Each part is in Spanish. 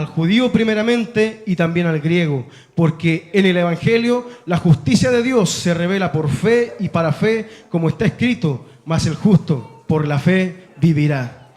al judío primeramente y también al griego, porque en el Evangelio la justicia de Dios se revela por fe y para fe, como está escrito, mas el justo por la fe vivirá.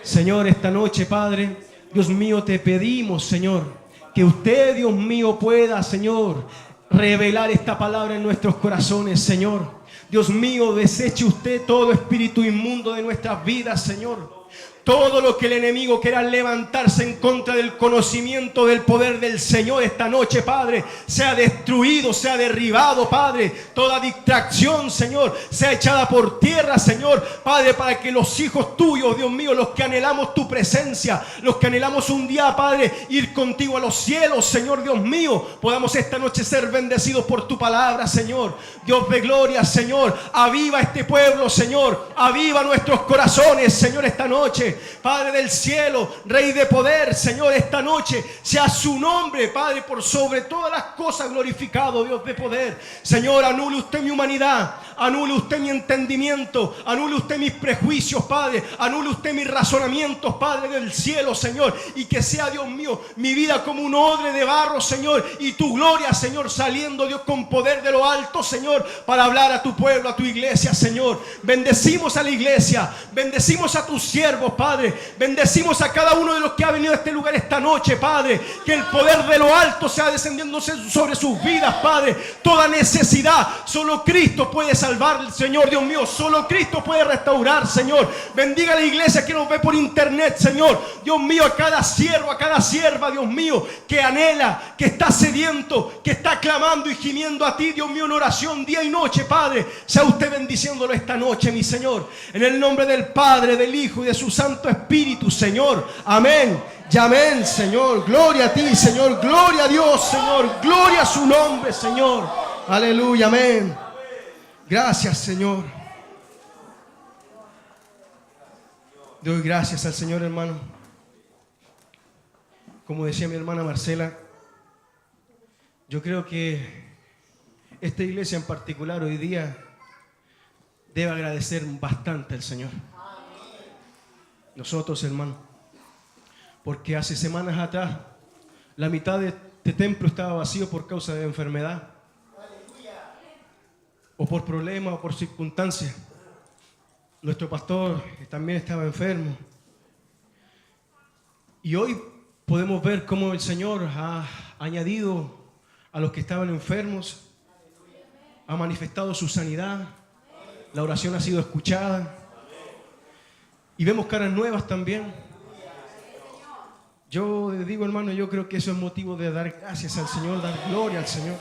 Señor, esta noche, Padre, Dios mío, te pedimos, Señor, que usted, Dios mío, pueda, Señor, revelar esta palabra en nuestros corazones, Señor. Dios mío, deseche usted todo espíritu inmundo de nuestras vidas, Señor. Todo lo que el enemigo quiera levantarse en contra del conocimiento del poder del Señor esta noche, Padre, sea destruido, sea derribado, Padre. Toda distracción, Señor, sea echada por tierra, Señor, Padre, para que los hijos tuyos, Dios mío, los que anhelamos tu presencia, los que anhelamos un día, Padre, ir contigo a los cielos, Señor, Dios mío, podamos esta noche ser bendecidos por tu palabra, Señor. Dios de gloria, Señor, aviva este pueblo, Señor, aviva nuestros corazones, Señor, esta noche. Padre del cielo, Rey de poder, Señor, esta noche sea su nombre, Padre, por sobre todas las cosas glorificado, Dios de poder. Señor, anule usted mi humanidad, anule usted mi entendimiento, anule usted mis prejuicios, Padre, anule usted mis razonamientos, Padre del cielo, Señor, y que sea, Dios mío, mi vida como un odre de barro, Señor, y tu gloria, Señor, saliendo, Dios, con poder de lo alto, Señor, para hablar a tu pueblo, a tu iglesia, Señor. Bendecimos a la iglesia, bendecimos a tus siervos, Padre, bendecimos a cada uno de los que ha venido a este lugar esta noche, Padre, que el poder de lo alto sea descendiendo sobre sus vidas, Padre. Toda necesidad, solo Cristo puede salvar, Señor, Dios mío, solo Cristo puede restaurar, Señor. Bendiga a la iglesia que nos ve por internet, Señor, Dios mío, a cada siervo, a cada sierva, Dios mío, que anhela, que está sediento, que está clamando y gimiendo a ti, Dios mío, en oración día y noche, Padre. Sea usted bendiciéndolo esta noche, mi Señor, en el nombre del Padre, del Hijo y de su Santo Espíritu, Señor. Amén y amén, Señor. Gloria a ti, Señor. Gloria a Dios, Señor. Gloria a su nombre, Señor. Aleluya, amén. Gracias, Señor. Doy gracias al Señor, hermano. Como decía mi hermana Marcela, yo creo que esta iglesia en particular hoy día debe agradecer bastante al Señor. Nosotros, hermano, porque hace semanas atrás la mitad de este templo estaba vacío por causa de enfermedad, o por problemas, o por circunstancias. Nuestro pastor también estaba enfermo. Y hoy podemos ver cómo el Señor ha añadido a los que estaban enfermos, ha manifestado su sanidad, la oración ha sido escuchada. Y vemos caras nuevas también. Yo digo, hermano, yo creo que eso es motivo de dar gracias al Señor, dar gloria al Señor.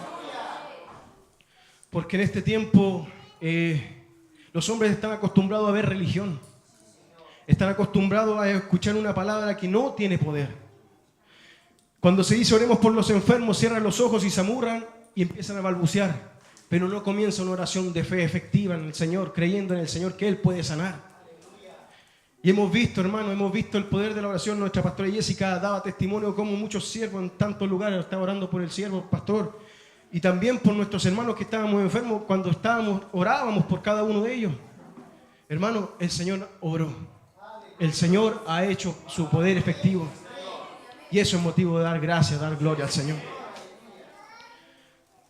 Porque en este tiempo los hombres están acostumbrados a ver religión. Están acostumbrados a escuchar una palabra que no tiene poder. Cuando se dice oremos por los enfermos, cierran los ojos y se amurran y empiezan a balbucear. Pero no comienza una oración de fe efectiva en el Señor, creyendo en el Señor que Él puede sanar. Y hemos visto, hermano, hemos visto el poder de la oración. Nuestra pastora Jessica daba testimonio como muchos siervos en tantos lugares estaban orando por el siervo, pastor, y también por nuestros hermanos que estábamos enfermos. Cuando orábamos por cada uno de ellos, hermano, el Señor obró. El Señor ha hecho su poder efectivo. Y eso es motivo de dar gracias, dar gloria al Señor.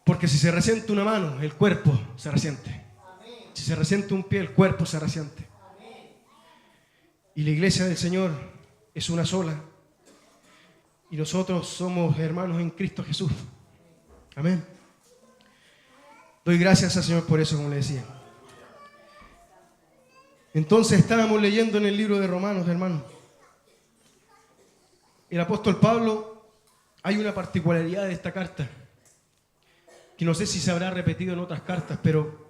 Porque si se resiente una mano, el cuerpo se resiente. Si se resiente un pie, el cuerpo se resiente. Y la iglesia del Señor es una sola. Y nosotros somos hermanos en Cristo Jesús. Amén. Doy gracias al Señor por eso, como le decía. Entonces estábamos leyendo en el libro de Romanos, hermano. El apóstol Pablo, hay una particularidad de esta carta, que no sé si se habrá repetido en otras cartas, pero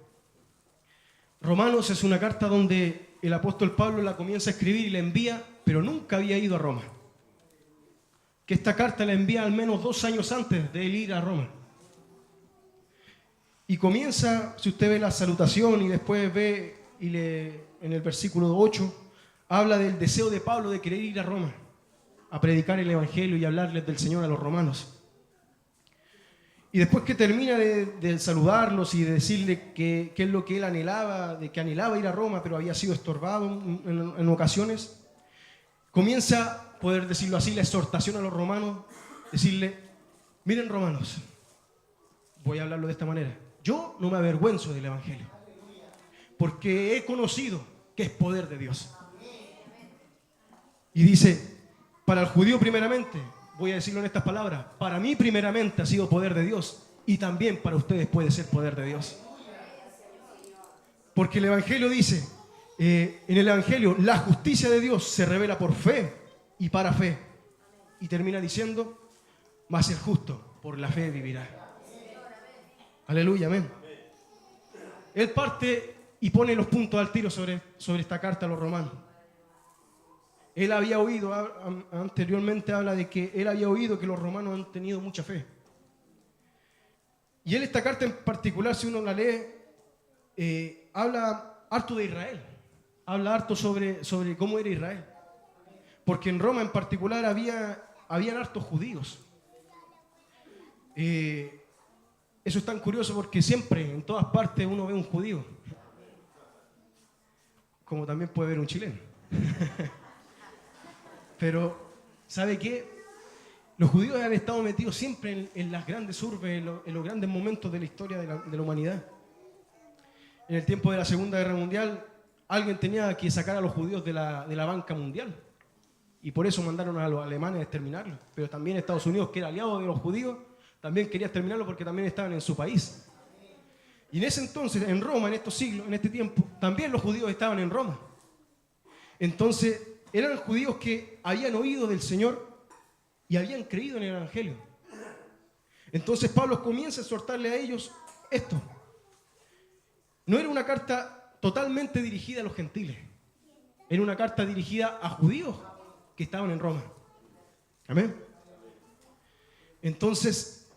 Romanos es una carta donde el apóstol Pablo la comienza a escribir y la envía, pero nunca había ido a Roma. Que esta carta la envía al menos 2 años antes de él ir a Roma. Y comienza, si usted ve la salutación y después ve y lee en el versículo 8, habla del deseo de Pablo de querer ir a Roma, a predicar el evangelio y hablarles del Señor a los romanos. Y después que termina de saludarlos y de decirle qué es lo que él anhelaba, de que anhelaba ir a Roma, pero había sido estorbado en ocasiones, comienza poder decirlo así, la exhortación a los romanos, decirle, miren romanos, voy a hablarlo de esta manera, yo no me avergüenzo del Evangelio, porque he conocido que es poder de Dios. Y dice, para el judío primeramente, voy a decirlo en estas palabras, para mí primeramente ha sido poder de Dios y también para ustedes puede ser poder de Dios. Porque el Evangelio dice, en el Evangelio la justicia de Dios se revela por fe y para fe. Y termina diciendo, mas el justo por la fe vivirá. Aleluya, amén. Él parte y pone los puntos al tiro sobre esta carta a los romanos. Él había oído, anteriormente habla de que él había oído que los romanos han tenido mucha fe. Y él, esta carta en particular, si uno la lee, habla harto de Israel. Habla harto sobre cómo era Israel. Porque en Roma en particular habían hartos judíos. Eso es tan curioso porque siempre, en todas partes, uno ve un judío. Como también puede ver un chileno. Pero, ¿sabe qué? Los judíos han estado metidos siempre en las grandes urbes, en los grandes momentos de la historia de la humanidad. En el tiempo de la Segunda Guerra Mundial, alguien tenía que sacar a los judíos de la banca mundial. Y por eso mandaron a los alemanes a exterminarlos. Pero también Estados Unidos, que era aliado de los judíos, también quería exterminarlos porque también estaban en su país. Y en ese entonces, en Roma, en estos siglos, en este tiempo, también los judíos estaban en Roma. Entonces, eran judíos que habían oído del Señor y habían creído en el Evangelio. Entonces Pablo comienza a exhortarle a ellos esto. No era una carta totalmente dirigida a los gentiles. Era una carta dirigida a judíos que estaban en Roma. Amén. Entonces,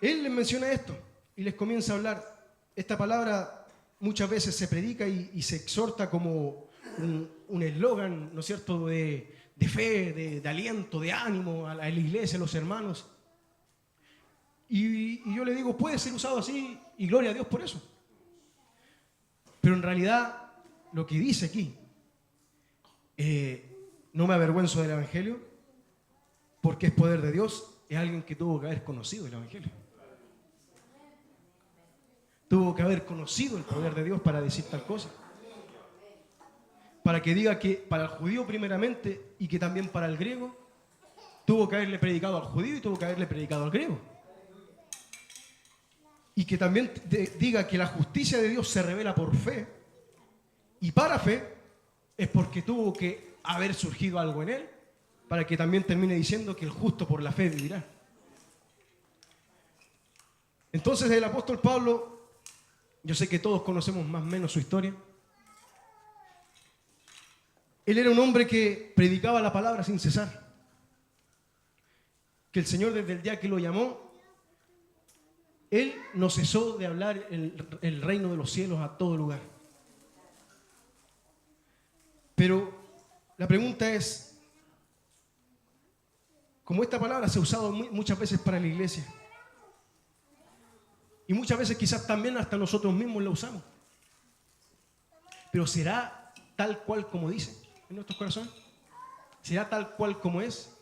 él les menciona esto y les comienza a hablar. Esta palabra muchas veces se predica y se exhorta como un eslogan, ¿no es cierto?, de fe, de aliento, de ánimo a la iglesia, a los hermanos. Y yo le digo, puede ser usado así y gloria a Dios por eso. Pero en realidad, lo que dice aquí, no me avergüenzo del Evangelio, porque es poder de Dios, es alguien que tuvo que haber conocido el Evangelio. Tuvo que haber conocido el poder de Dios para decir tal cosa. Para que diga que para el judío primeramente y que también para el griego, tuvo que haberle predicado al judío y tuvo que haberle predicado al griego. Y que también diga que la justicia de Dios se revela por fe y para fe, es porque tuvo que haber surgido algo en él, para que también termine diciendo que el justo por la fe vivirá. Entonces el apóstol Pablo, yo sé que todos conocemos más o menos su historia. Él era un hombre que predicaba la palabra sin cesar. Que el Señor desde el día que lo llamó, Él no cesó de hablar el reino de los cielos a todo lugar. Pero la pregunta es, como esta palabra se ha usado muchas veces para la iglesia, y muchas veces quizás también hasta nosotros mismos la usamos, pero ¿será tal cual como dice en nuestros corazones? ¿Será tal cual como es?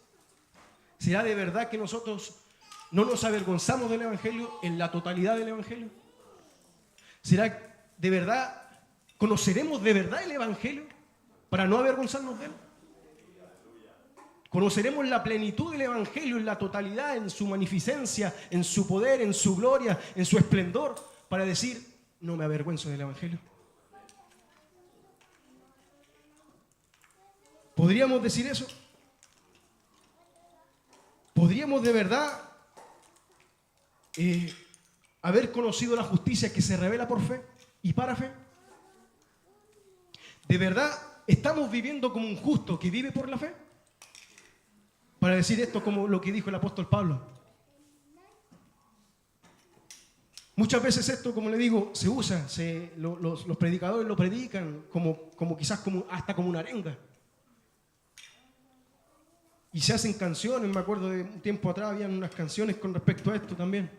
¿Será de verdad que nosotros no nos avergonzamos del Evangelio en la totalidad del Evangelio? ¿Será de verdad, conoceremos de verdad el Evangelio para no avergonzarnos de él? ¿Conoceremos la plenitud del Evangelio en la totalidad, en su magnificencia, en su poder, en su gloria, en su esplendor, para decir, no me avergüenzo del Evangelio? ¿Podríamos decir eso? ¿Podríamos de verdad haber conocido la justicia que se revela por fe y para fe? ¿De verdad estamos viviendo como un justo que vive por la fe? Para decir esto como lo que dijo el apóstol Pablo. Muchas veces esto, como le digo, se usa, los predicadores lo predican como quizás hasta como una arenga. Y se hacen canciones, me acuerdo de un tiempo atrás habían unas canciones con respecto a esto también.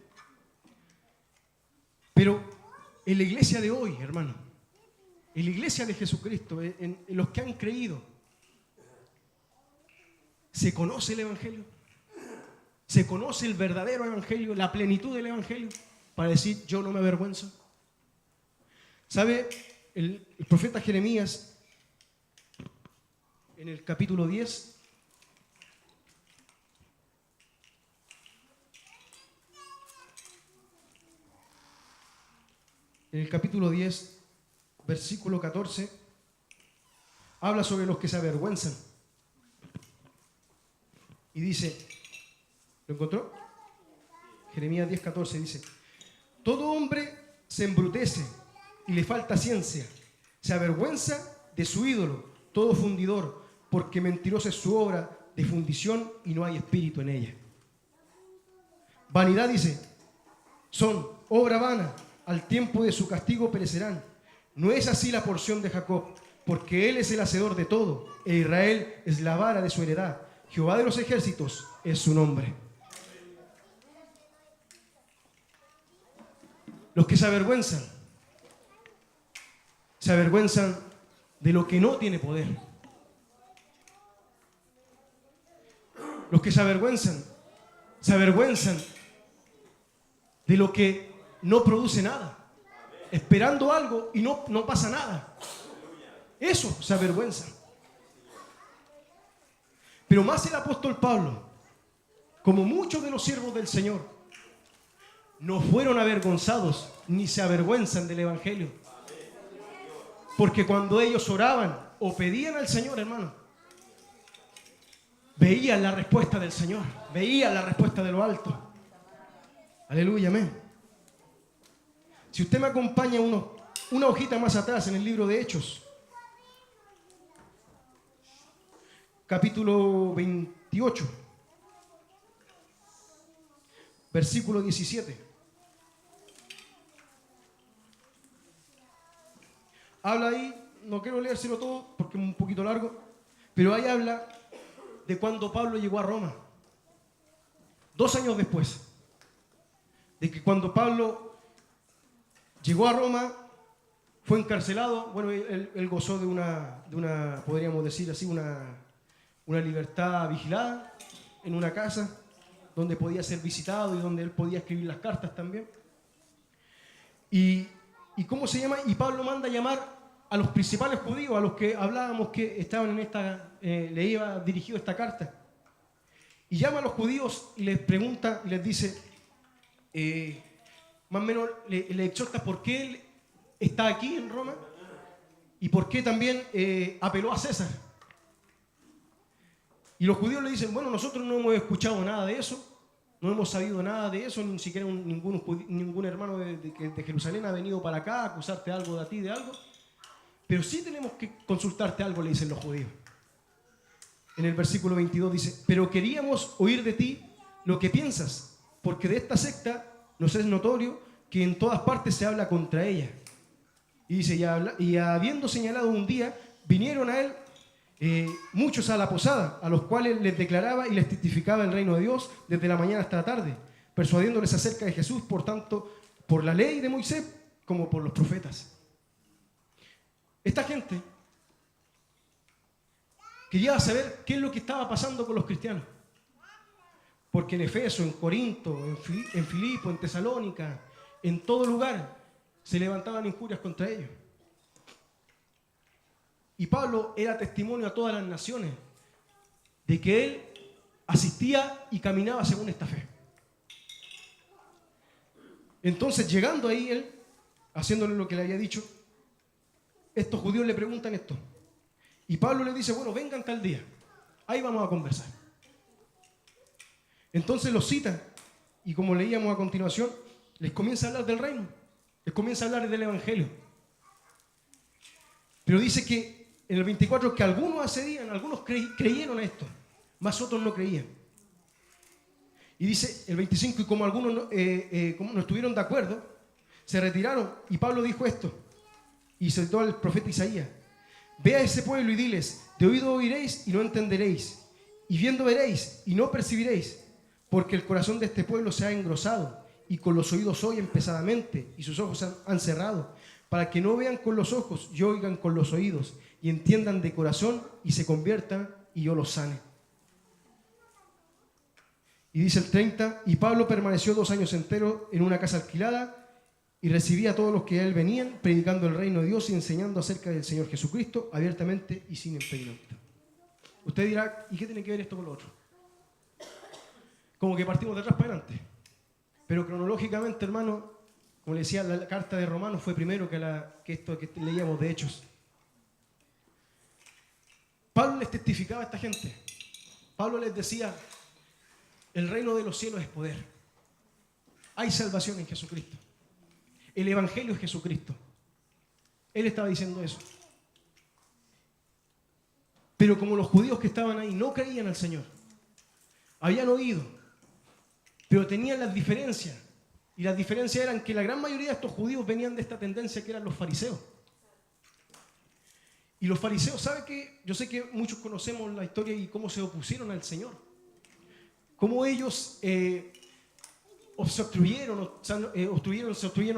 Pero en la iglesia de hoy, hermano, en la iglesia de Jesucristo, en los que han creído, ¿Se conoce el Evangelio? ¿Se conoce el verdadero Evangelio, la plenitud del Evangelio? Para decir, yo no me avergüenzo. ¿Sabe? El profeta Jeremías, en el capítulo 10, versículo 14, habla sobre los que se avergüenzan. Y dice, ¿lo encontró? Jeremías 10, 14 dice, todo hombre se embrutece y le falta ciencia, se avergüenza de su ídolo, todo fundidor, porque mentirosa es su obra de fundición y no hay espíritu en ella. Vanidad, dice, son obra vana, al tiempo de su castigo perecerán. No es así la porción de Jacob, porque él es el hacedor de todo, e Israel es la vara de su heredad. Jehová de los ejércitos es su nombre. Los que se avergüenzan de lo que no tiene poder. Los que se avergüenzan de lo que no produce nada, esperando algo y no pasa nada. Eso se avergüenza. Pero más el apóstol Pablo, como muchos de los siervos del Señor, no fueron avergonzados ni se avergüenzan del Evangelio. Porque cuando ellos oraban o pedían al Señor, hermano, veían la respuesta del Señor, veían la respuesta de lo alto. Aleluya, amén. Si usted me acompaña una hojita más atrás en el libro de Hechos, capítulo 28, versículo 17. Habla ahí, no quiero leérselo todo porque es un poquito largo, pero ahí habla de cuando Pablo llegó a Roma. 2 años después de que cuando Pablo llegó a Roma, fue encarcelado. Bueno, él gozó de una, podríamos decir así, una libertad vigilada en una casa donde podía ser visitado y donde él podía escribir las cartas también. ¿Y cómo se llama? Y Pablo manda a llamar a los principales judíos, a los que hablábamos que estaban en le iba dirigido esta carta. Y llama a los judíos y les pregunta, y les dice, más o menos le exhorta por qué él está aquí en Roma y por qué también apeló a César. Y los judíos le dicen, bueno, nosotros no hemos escuchado nada de eso, no hemos sabido nada de eso, ni siquiera ningún hermano de Jerusalén ha venido para acá a acusarte algo de a ti, de algo. Pero sí tenemos que consultarte algo, le dicen los judíos. En el versículo 22 dice, pero queríamos oír de ti lo que piensas, porque de esta secta nos es notorio que en todas partes se habla contra ella. Y dice, y habiendo señalado un día, vinieron a él muchos a la posada, a los cuales les declaraba y les testificaba el reino de Dios desde la mañana hasta la tarde, persuadiéndoles acerca de Jesús, por tanto, por la ley de Moisés como por los profetas. Esta gente quería saber qué es lo que estaba pasando con los cristianos. Porque en Efeso, en Corinto, en Filipo, en Tesalónica, en todo lugar se levantaban injurias contra ellos. Y Pablo era testimonio a todas las naciones de que él asistía y caminaba según esta fe. Entonces, llegando ahí él, haciéndole lo que le había dicho, estos judíos le preguntan esto. Y Pablo le dice, bueno, vengan tal día, ahí vamos a conversar. Entonces los citan y como leíamos a continuación, les comienza a hablar del reino, les comienza a hablar del Evangelio. Pero dice que en el 24 que algunos accedían, algunos creyeron a esto, más otros no creían. Y dice el 25, y como algunos como no estuvieron de acuerdo, se retiraron y Pablo dijo esto, y citó al profeta Isaías, ve a ese pueblo y diles, de oído oiréis y no entenderéis, y viendo veréis y no percibiréis, porque el corazón de este pueblo se ha engrosado, y con los oídos oyen pesadamente, y sus ojos han cerrado, para que no vean con los ojos y oigan con los oídos, y entiendan de corazón y se conviertan, y yo los sane. Y dice el 30, y Pablo permaneció 2 años enteros en una casa alquilada y recibía a todos los que a él venían, predicando el reino de Dios y enseñando acerca del Señor Jesucristo abiertamente y sin impedimento. Usted dirá, ¿y qué tiene que ver esto con lo otro? Como que partimos de atrás para adelante. Pero cronológicamente, hermano, como le decía, la carta de Romanos fue primero que esto que leíamos de Hechos. Pablo les testificaba a esta gente. Pablo les decía, el reino de los cielos es poder. Hay salvación en Jesucristo. El evangelio es Jesucristo. Él estaba diciendo eso. Pero como los judíos que estaban ahí no creían al Señor, habían oído, pero tenían las diferencias. Y las diferencias eran que la gran mayoría de estos judíos venían de esta tendencia que eran los fariseos. Y los fariseos, ¿sabe qué? Yo sé que muchos conocemos la historia y cómo se opusieron al Señor. Cómo ellos se obstruyeron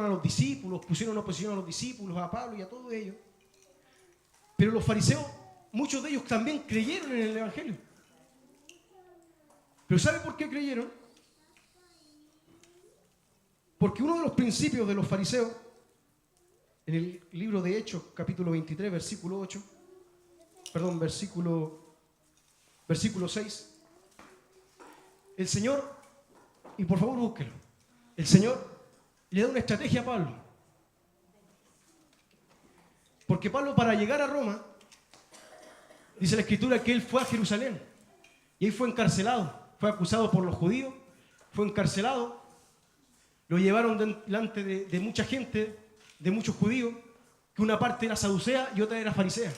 a los discípulos, pusieron oposición a los discípulos, a Pablo y a todos ellos. Pero los fariseos, muchos de ellos también creyeron en el Evangelio. ¿Pero sabe por qué creyeron? Porque uno de los principios de los fariseos, en el libro de Hechos, capítulo 23, versículo 6, el Señor, y por favor búsquelo, el Señor le da una estrategia a Pablo. Porque Pablo, para llegar a Roma, dice la Escritura que él fue a Jerusalén y ahí fue encarcelado, fue acusado por los judíos, fue encarcelado, lo llevaron delante de mucha gente, de muchos judíos, que una parte era saducea y otra era farisea.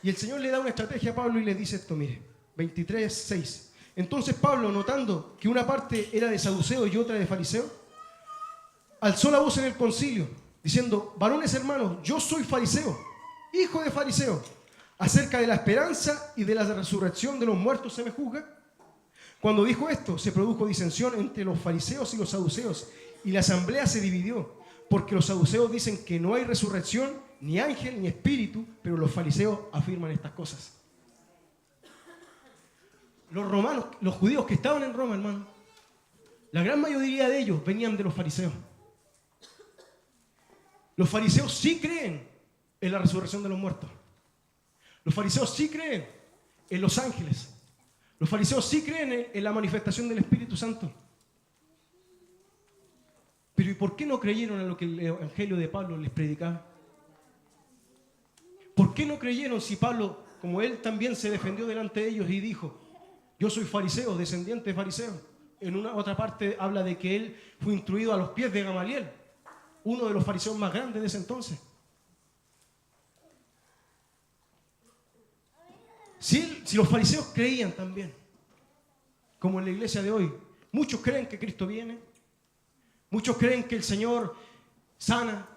Y el Señor le da una estrategia a Pablo y le dice esto, mire, 23, 6. Entonces Pablo, notando que una parte era de saduceo y otra de fariseo, alzó la voz en el concilio, diciendo, varones hermanos, yo soy fariseo, hijo de fariseo, acerca de la esperanza y de la resurrección de los muertos se me juzga. Cuando dijo esto, se produjo disensión entre los fariseos y los saduceos, y la asamblea se dividió, porque los saduceos dicen que no hay resurrección, ni ángel, ni espíritu, pero los fariseos afirman estas cosas. Los romanos, los judíos que estaban en Roma, hermano, la gran mayoría de ellos venían de los fariseos. Los fariseos sí creen en la resurrección de los muertos. Los fariseos sí creen en los ángeles. Los fariseos sí creen en la manifestación del Espíritu Santo. Pero ¿y por qué no creyeron en lo que el Evangelio de Pablo les predicaba? ¿Por qué no creyeron si Pablo, como él también se defendió delante de ellos y dijo, yo soy fariseo, descendiente de fariseo? En una otra parte habla de que él fue instruido a los pies de Gamaliel, uno de los fariseos más grandes de ese entonces. Si los fariseos creían también, como en la iglesia de hoy, muchos creen que Cristo viene, muchos creen que el Señor sana,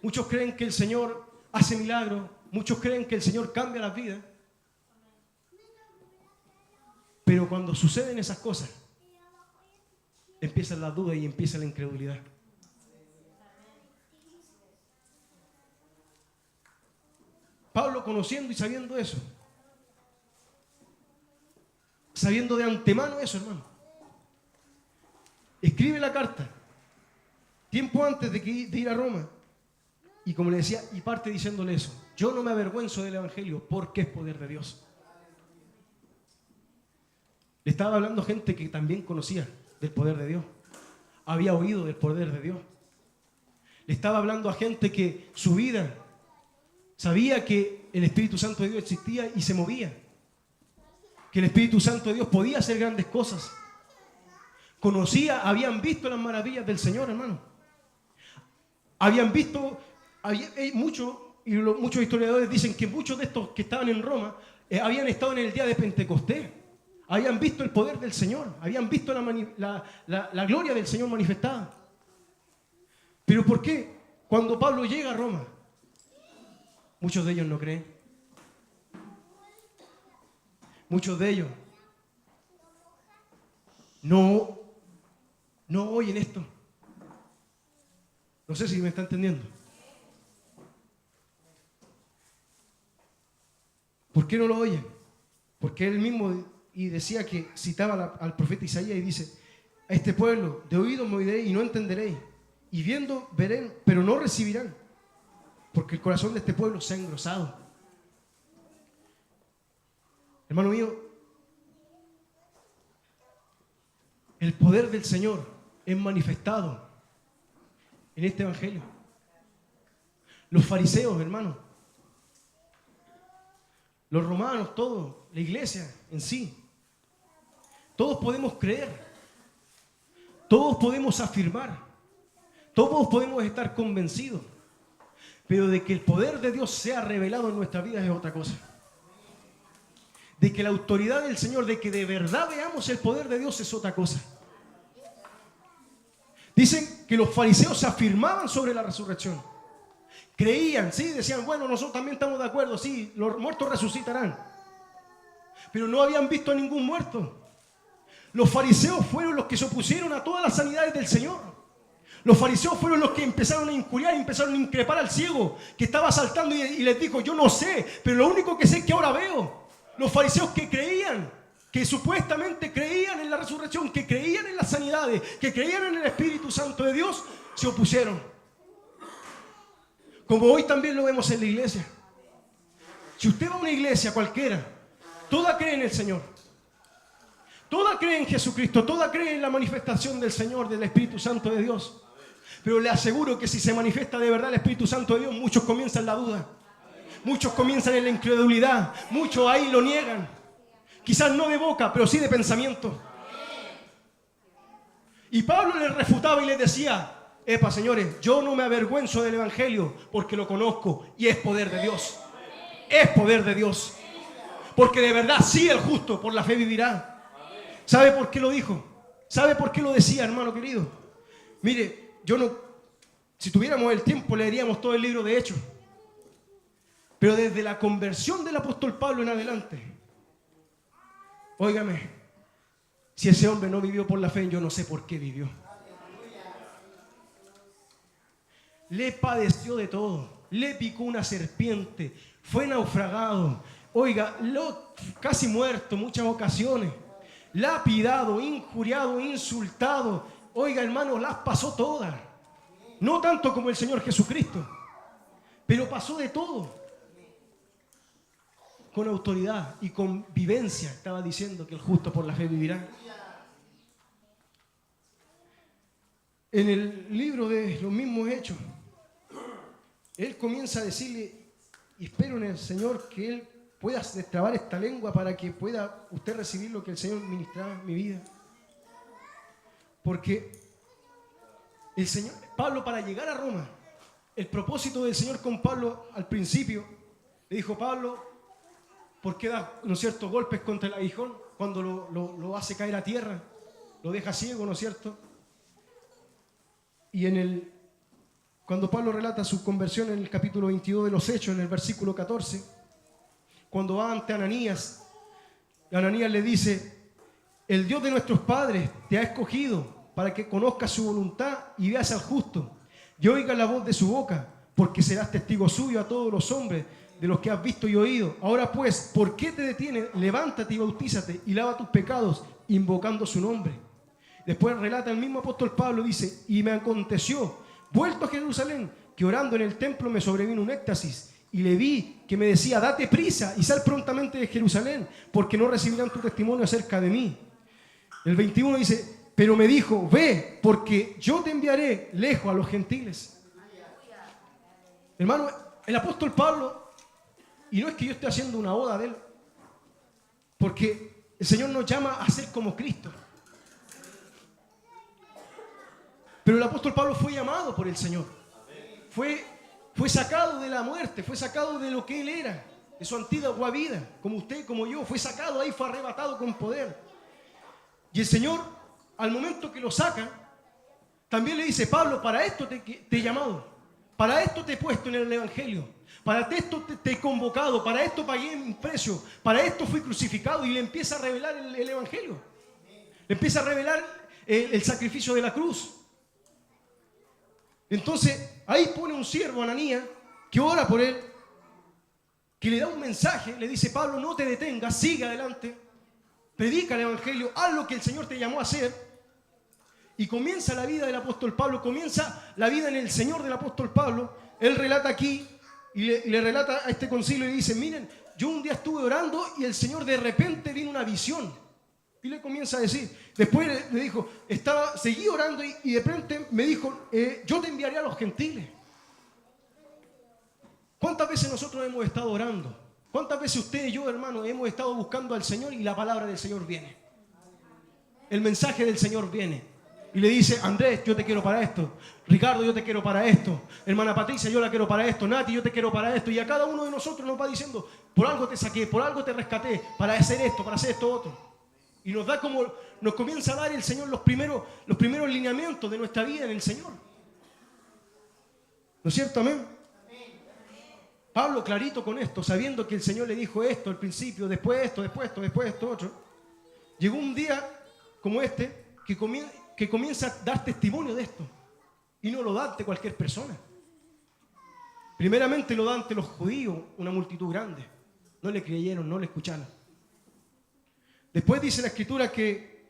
muchos creen que el Señor hace milagros, muchos creen que el Señor cambia las vidas. Pero cuando suceden esas cosas, empiezan las dudas y empieza la incredulidad. Pablo, conociendo y sabiendo eso, sabiendo de antemano eso, hermano, escribe la carta tiempo antes de ir a Roma y, como le decía, y parte diciéndole eso: yo no me avergüenzo del Evangelio porque es poder de Dios. Le estaba hablando a gente que también conocía del poder de Dios, había oído del poder de Dios. Le estaba hablando a gente que su vida sabía que el Espíritu Santo de Dios existía y se movía, que el Espíritu Santo de Dios podía hacer grandes cosas. Conocía, habían visto las maravillas del Señor, hermano. Habían visto, muchos historiadores dicen que muchos de estos que estaban en Roma habían estado en el día de Pentecostés. Habían visto el poder del Señor, habían visto la gloria del Señor manifestada. Pero ¿por qué? Cuando Pablo llega a Roma, muchos de ellos no creen. Muchos de ellos no oyen esto. No sé si me está entendiendo. ¿Por qué no lo oyen? Porque él mismo y decía que citaba al profeta Isaías y dice: a este pueblo de oídos me oiréis y no entenderéis, y viendo verán, pero no recibirán, porque el corazón de este pueblo se ha engrosado. Hermano mío, el poder del Señor es manifestado en este evangelio. Los fariseos, hermano, los romanos, todos, la iglesia en sí, todos podemos creer, todos podemos afirmar, todos podemos estar convencidos, pero de que el poder de Dios sea revelado en nuestra vida es otra cosa. De que la autoridad del Señor, de que de verdad veamos el poder de Dios es otra cosa. Dicen que los fariseos se afirmaban sobre la resurrección. Creían, sí, decían, bueno, nosotros también estamos de acuerdo, sí, los muertos resucitarán. Pero no habían visto a ningún muerto. Los fariseos fueron los que se opusieron a todas las sanidades del Señor. Los fariseos fueron los que empezaron a injuriar, empezaron a increpar al ciego que estaba saltando y les dijo: yo no sé, pero lo único que sé es que ahora veo. Los fariseos que creían, que supuestamente creían en la resurrección, que creían en las sanidades, que creían en el Espíritu Santo de Dios, se opusieron. Como hoy también lo vemos en la iglesia. Si usted va a una iglesia cualquiera, toda cree en el Señor. Toda cree en Jesucristo, toda cree en la manifestación del Señor, del Espíritu Santo de Dios. Pero le aseguro que si se manifiesta de verdad el Espíritu Santo de Dios, muchos comienzan la duda. Muchos comienzan en la incredulidad, muchos ahí lo niegan. Quizás no de boca, pero sí de pensamiento. Y Pablo les refutaba y les decía: epa, señores, yo no me avergüenzo del Evangelio porque lo conozco y es poder de Dios. Es poder de Dios. Porque de verdad sí el justo por la fe vivirá. ¿Sabe por qué lo dijo? ¿Sabe por qué lo decía, hermano querido? Mire, si tuviéramos el tiempo leeríamos todo el libro de Hechos. Pero desde la conversión del apóstol Pablo en adelante, óigame, si ese hombre no vivió por la fe, yo no sé por qué vivió. Le padeció de todo, le picó una serpiente, fue naufragado, oiga, casi muerto muchas ocasiones, lapidado, injuriado, insultado, oiga hermano, las pasó todas. No tanto como el Señor Jesucristo, pero pasó de todo. Con autoridad y con vivencia estaba diciendo que el justo por la fe vivirá. En el libro de los mismos Hechos, él comienza a decirle: y espero en el Señor que Él pueda destrabar esta lengua para que pueda usted recibir lo que el Señor ministraba en mi vida. Porque el Señor, Pablo, para llegar a Roma, el propósito del Señor con Pablo al principio, le dijo: Pablo, ¿por qué da, ¿no es cierto?, golpes contra el aguijón cuando lo hace caer a tierra? Lo deja ciego, ¿no es cierto? Y cuando Pablo relata su conversión en el capítulo 22 de los Hechos, en el versículo 14, cuando va ante Ananías, Ananías le dice: el Dios de nuestros padres te ha escogido para que conozcas su voluntad y veas al justo, y oigas la voz de su boca, porque serás testigo suyo a todos los hombres de los que has visto y oído. Ahora pues, ¿por qué te detienes? Levántate y bautízate y lava tus pecados, invocando su nombre. Después relata el mismo apóstol Pablo, dice: y me aconteció, vuelto a Jerusalén, que orando en el templo me sobrevino un éxtasis, y le vi que me decía: date prisa y sal prontamente de Jerusalén, porque no recibirán tu testimonio acerca de mí. El 21 dice: pero me dijo: ve, porque yo te enviaré lejos a los gentiles. Hermano, el apóstol Pablo, y no es que yo esté haciendo una oda de él, porque el Señor nos llama a ser como Cristo. Pero el apóstol Pablo fue llamado por el Señor. Fue sacado de la muerte, fue sacado de lo que él era, de su antigua vida, como usted, como yo. Fue sacado ahí, fue arrebatado con poder. Y el Señor, al momento que lo saca, también le dice: Pablo, para esto te he llamado, para esto te he puesto en el Evangelio, para esto te he convocado, para esto pagué un precio, para esto fui crucificado. Y le empieza a revelar el Evangelio, le empieza a revelar el sacrificio de la cruz. Entonces ahí pone un siervo, Ananías, que ora por él, que le da un mensaje, le dice: Pablo, no te detengas, sigue adelante. predica el Evangelio, haz lo que el Señor te llamó a hacer. Y comienza la vida del apóstol Pablo, comienza la vida en el Señor del apóstol Pablo. Él relata aquí y le relata a este concilio y dice, miren, yo un día estuve orando y el Señor de repente vino una visión. Y le comienza a decir, después le dijo, seguí orando y de repente me dijo, yo te enviaré a los gentiles. ¿Cuántas veces nosotros hemos estado orando? ¿Cuántas veces usted y yo, hermano, hemos estado buscando al Señor y la palabra del Señor viene? El mensaje del Señor viene. Y le dice, Andrés, yo te quiero para esto. Ricardo, yo te quiero para esto. Hermana Patricia, yo la quiero para esto. Nati, yo te quiero para esto. Y a cada uno de nosotros nos va diciendo, por algo te saqué, por algo te rescaté, para hacer esto, para hacer esto otro. Y nos comienza a dar el Señor los primeros lineamientos de nuestra vida en el Señor. ¿No es cierto? Amén. Pablo clarito con esto, sabiendo que el Señor le dijo esto al principio, después esto, después esto, después esto otro. Llegó un día como este que comienza a dar testimonio de esto. Y no lo da ante cualquier persona. Primeramente lo da ante los judíos, una multitud grande. No le creyeron, no le escucharon. Después dice la Escritura que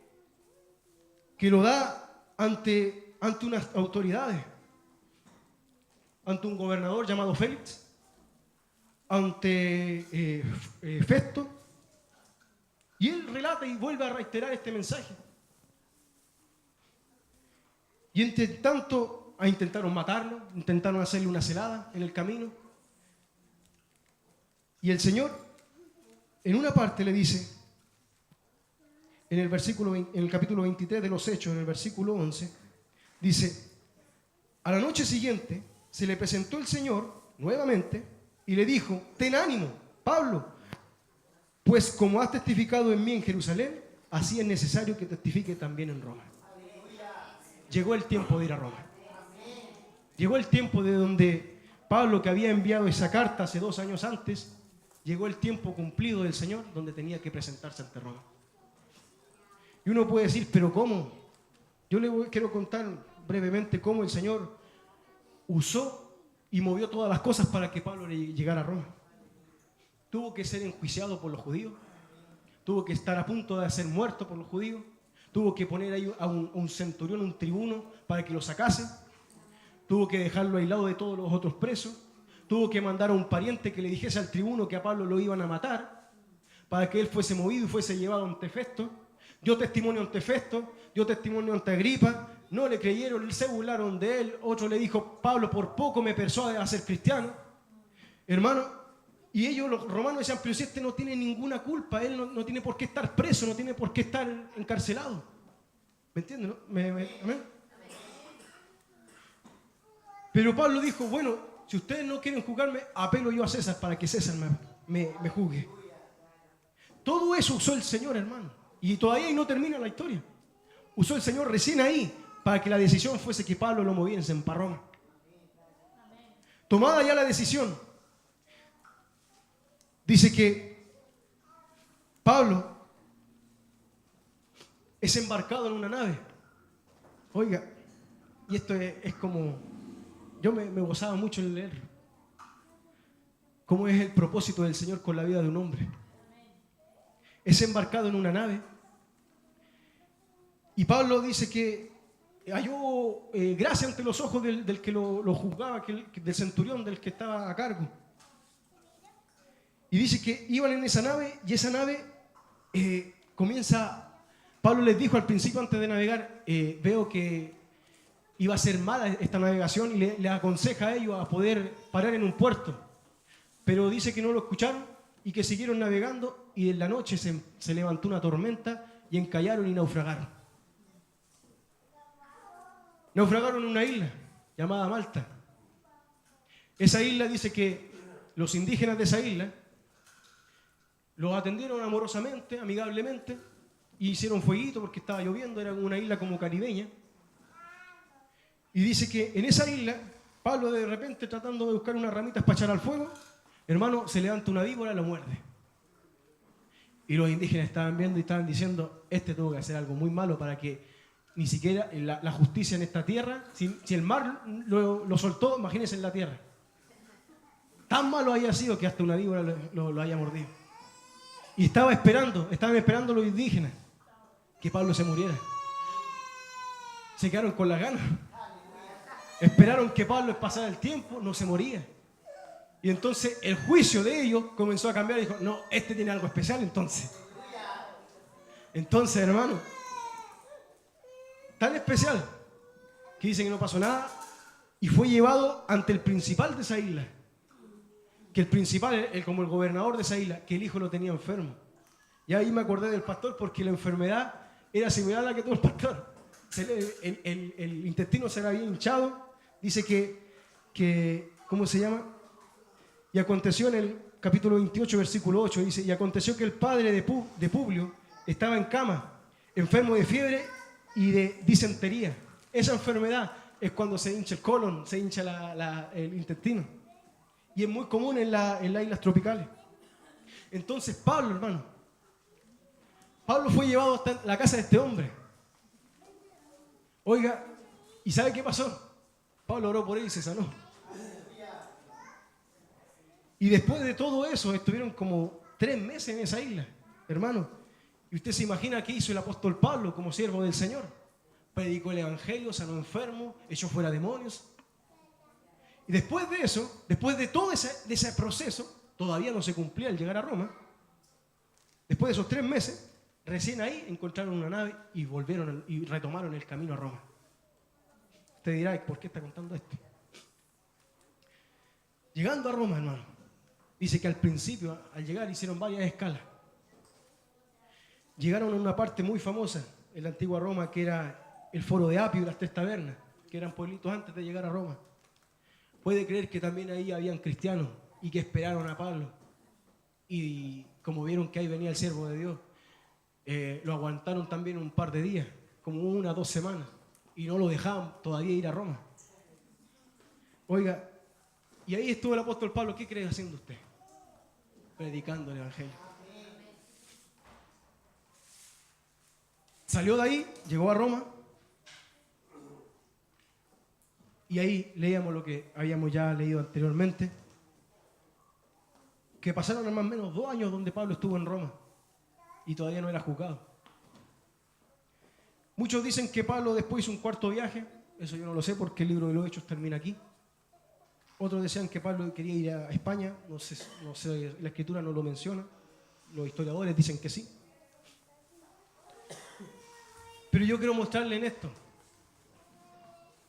lo da ante unas autoridades. Ante un gobernador llamado Félix. Ante Festo. Y él relata y vuelve a reiterar este mensaje. Y entre tanto intentaron matarlo, intentaron hacerle una celada en el camino. Y el Señor, en una parte le dice, en el capítulo 23 de los Hechos, en el versículo 11, dice, a la noche siguiente se le presentó el Señor nuevamente y le dijo, ten ánimo, Pablo, pues como has testificado en mí en Jerusalén, así es necesario que testifique también en Roma. Llegó el tiempo de ir a Roma. Llegó el tiempo de donde Pablo, que había enviado esa carta hace 2 años antes, llegó el tiempo cumplido del Señor donde tenía que presentarse ante Roma. Y uno puede decir, ¿pero cómo? Yo quiero contar brevemente cómo el Señor usó y movió todas las cosas para que Pablo llegara a Roma. Tuvo que ser enjuiciado por los judíos. Tuvo que estar a punto de ser muerto por los judíos. Tuvo que poner ahí a un centurión, un tribuno, para que lo sacase. Tuvo que dejarlo aislado de todos los otros presos. Tuvo que mandar a un pariente que le dijese al tribuno que a Pablo lo iban a matar, para que él fuese movido y fuese llevado ante Festo. Dio testimonio ante Festo, dio testimonio ante Agripa. No le creyeron, se burlaron de él. Otro le dijo, Pablo por poco me persuade a ser cristiano. Hermano, y ellos, los romanos, decían, pero si este no tiene ninguna culpa, él no tiene por qué estar preso, no tiene por qué estar encarcelado. ¿Me entienden? ¿No? ¿Amén? Pero Pablo dijo, bueno, si ustedes no quieren juzgarme, apelo yo a César para que César me juzgue. Todo eso usó el Señor, hermano. Y todavía no termina la historia. Usó el Señor recién ahí para que la decisión fuese que Pablo lo moviese para Roma. Tomada ya la decisión, dice que Pablo es embarcado en una nave. Oiga, y esto es como, yo me gozaba mucho en leer cómo es el propósito del Señor con la vida de un hombre. Es embarcado en una nave y Pablo dice que halló gracia ante los ojos del que lo juzgaba, del centurión, del que estaba a cargo. Y dice que iban en esa nave y esa nave comienza. Pablo les dijo al principio antes de navegar, veo que iba a ser mala esta navegación y le aconseja a ellos a poder parar en un puerto. Pero dice que no lo escucharon y que siguieron navegando y en la noche se levantó una tormenta y encallaron y naufragaron. Naufragaron en una isla llamada Malta. Esa isla dice que los indígenas de esa isla los atendieron amorosamente, amigablemente, y hicieron fueguito porque estaba lloviendo, era una isla como caribeña. Y dice que en esa isla, Pablo de repente tratando de buscar unas ramitas para echar al fuego, hermano, se levanta una víbora y lo muerde. Y los indígenas estaban viendo y estaban diciendo, tuvo que hacer algo muy malo para que ni siquiera la justicia en esta tierra, si el mar lo soltó, imagínense en la tierra. Tan malo haya sido que hasta una víbora lo haya mordido. Y estaban esperando los indígenas que Pablo se muriera. Se quedaron con las ganas. Esperaron que Pablo pasara el tiempo, no se moría. Y entonces el juicio de ellos comenzó a cambiar y dijo, no, este tiene algo especial entonces. Entonces, hermano, tan especial que dicen que no pasó nada y fue llevado ante el principal de esa isla. Que el principal, como el gobernador de esa isla, que el hijo lo tenía enfermo. Y ahí me acordé del pastor porque la enfermedad era similar a la que tuvo el pastor. El intestino se le había hinchado. Dice que ¿cómo se llama? Y aconteció en el capítulo 28, versículo 8, dice, y aconteció que el padre de Publio estaba en cama, enfermo de fiebre y de disentería. Esa enfermedad es cuando se hincha el colon, se hincha el intestino. Y es muy común en las islas tropicales. Entonces Pablo, hermano, Pablo fue llevado hasta la casa de este hombre. Oiga, ¿y sabe qué pasó? Pablo oró por él y se sanó. Y después de todo eso, estuvieron como 3 meses en esa isla, hermano. Y usted se imagina qué hizo el apóstol Pablo como siervo del Señor. Predicó el evangelio, sanó enfermos, echó fuera demonios. Y después de eso, después de todo ese proceso, todavía no se cumplía el llegar a Roma. Después de esos 3 meses, recién ahí encontraron una nave y volvieron y retomaron el camino a Roma. Usted dirá, ¿por qué está contando esto? Llegando a Roma, hermano, dice que al principio, al llegar, hicieron varias escalas. Llegaron a una parte muy famosa en la antigua Roma, que era el Foro de Apio y las 3 tabernas, que eran pueblitos antes de llegar a Roma. Puede creer que también ahí habían cristianos y que esperaron a Pablo. Y como vieron que ahí venía el siervo de Dios, lo aguantaron también un par de días, como 1 o 2 semanas, y no lo dejaban todavía ir a Roma. Oiga, y ahí estuvo el apóstol Pablo. ¿Qué cree haciendo usted? Predicando el evangelio. Salió de ahí, llegó a Roma. Y ahí leíamos lo que habíamos ya leído anteriormente. Que pasaron más o menos 2 años donde Pablo estuvo en Roma. Y todavía no era juzgado. Muchos dicen que Pablo después hizo un 4.º viaje. Eso yo no lo sé porque el libro de los Hechos termina aquí. Otros decían que Pablo quería ir a España, no sé, la escritura no lo menciona, los historiadores dicen que sí. Pero yo quiero mostrarle en esto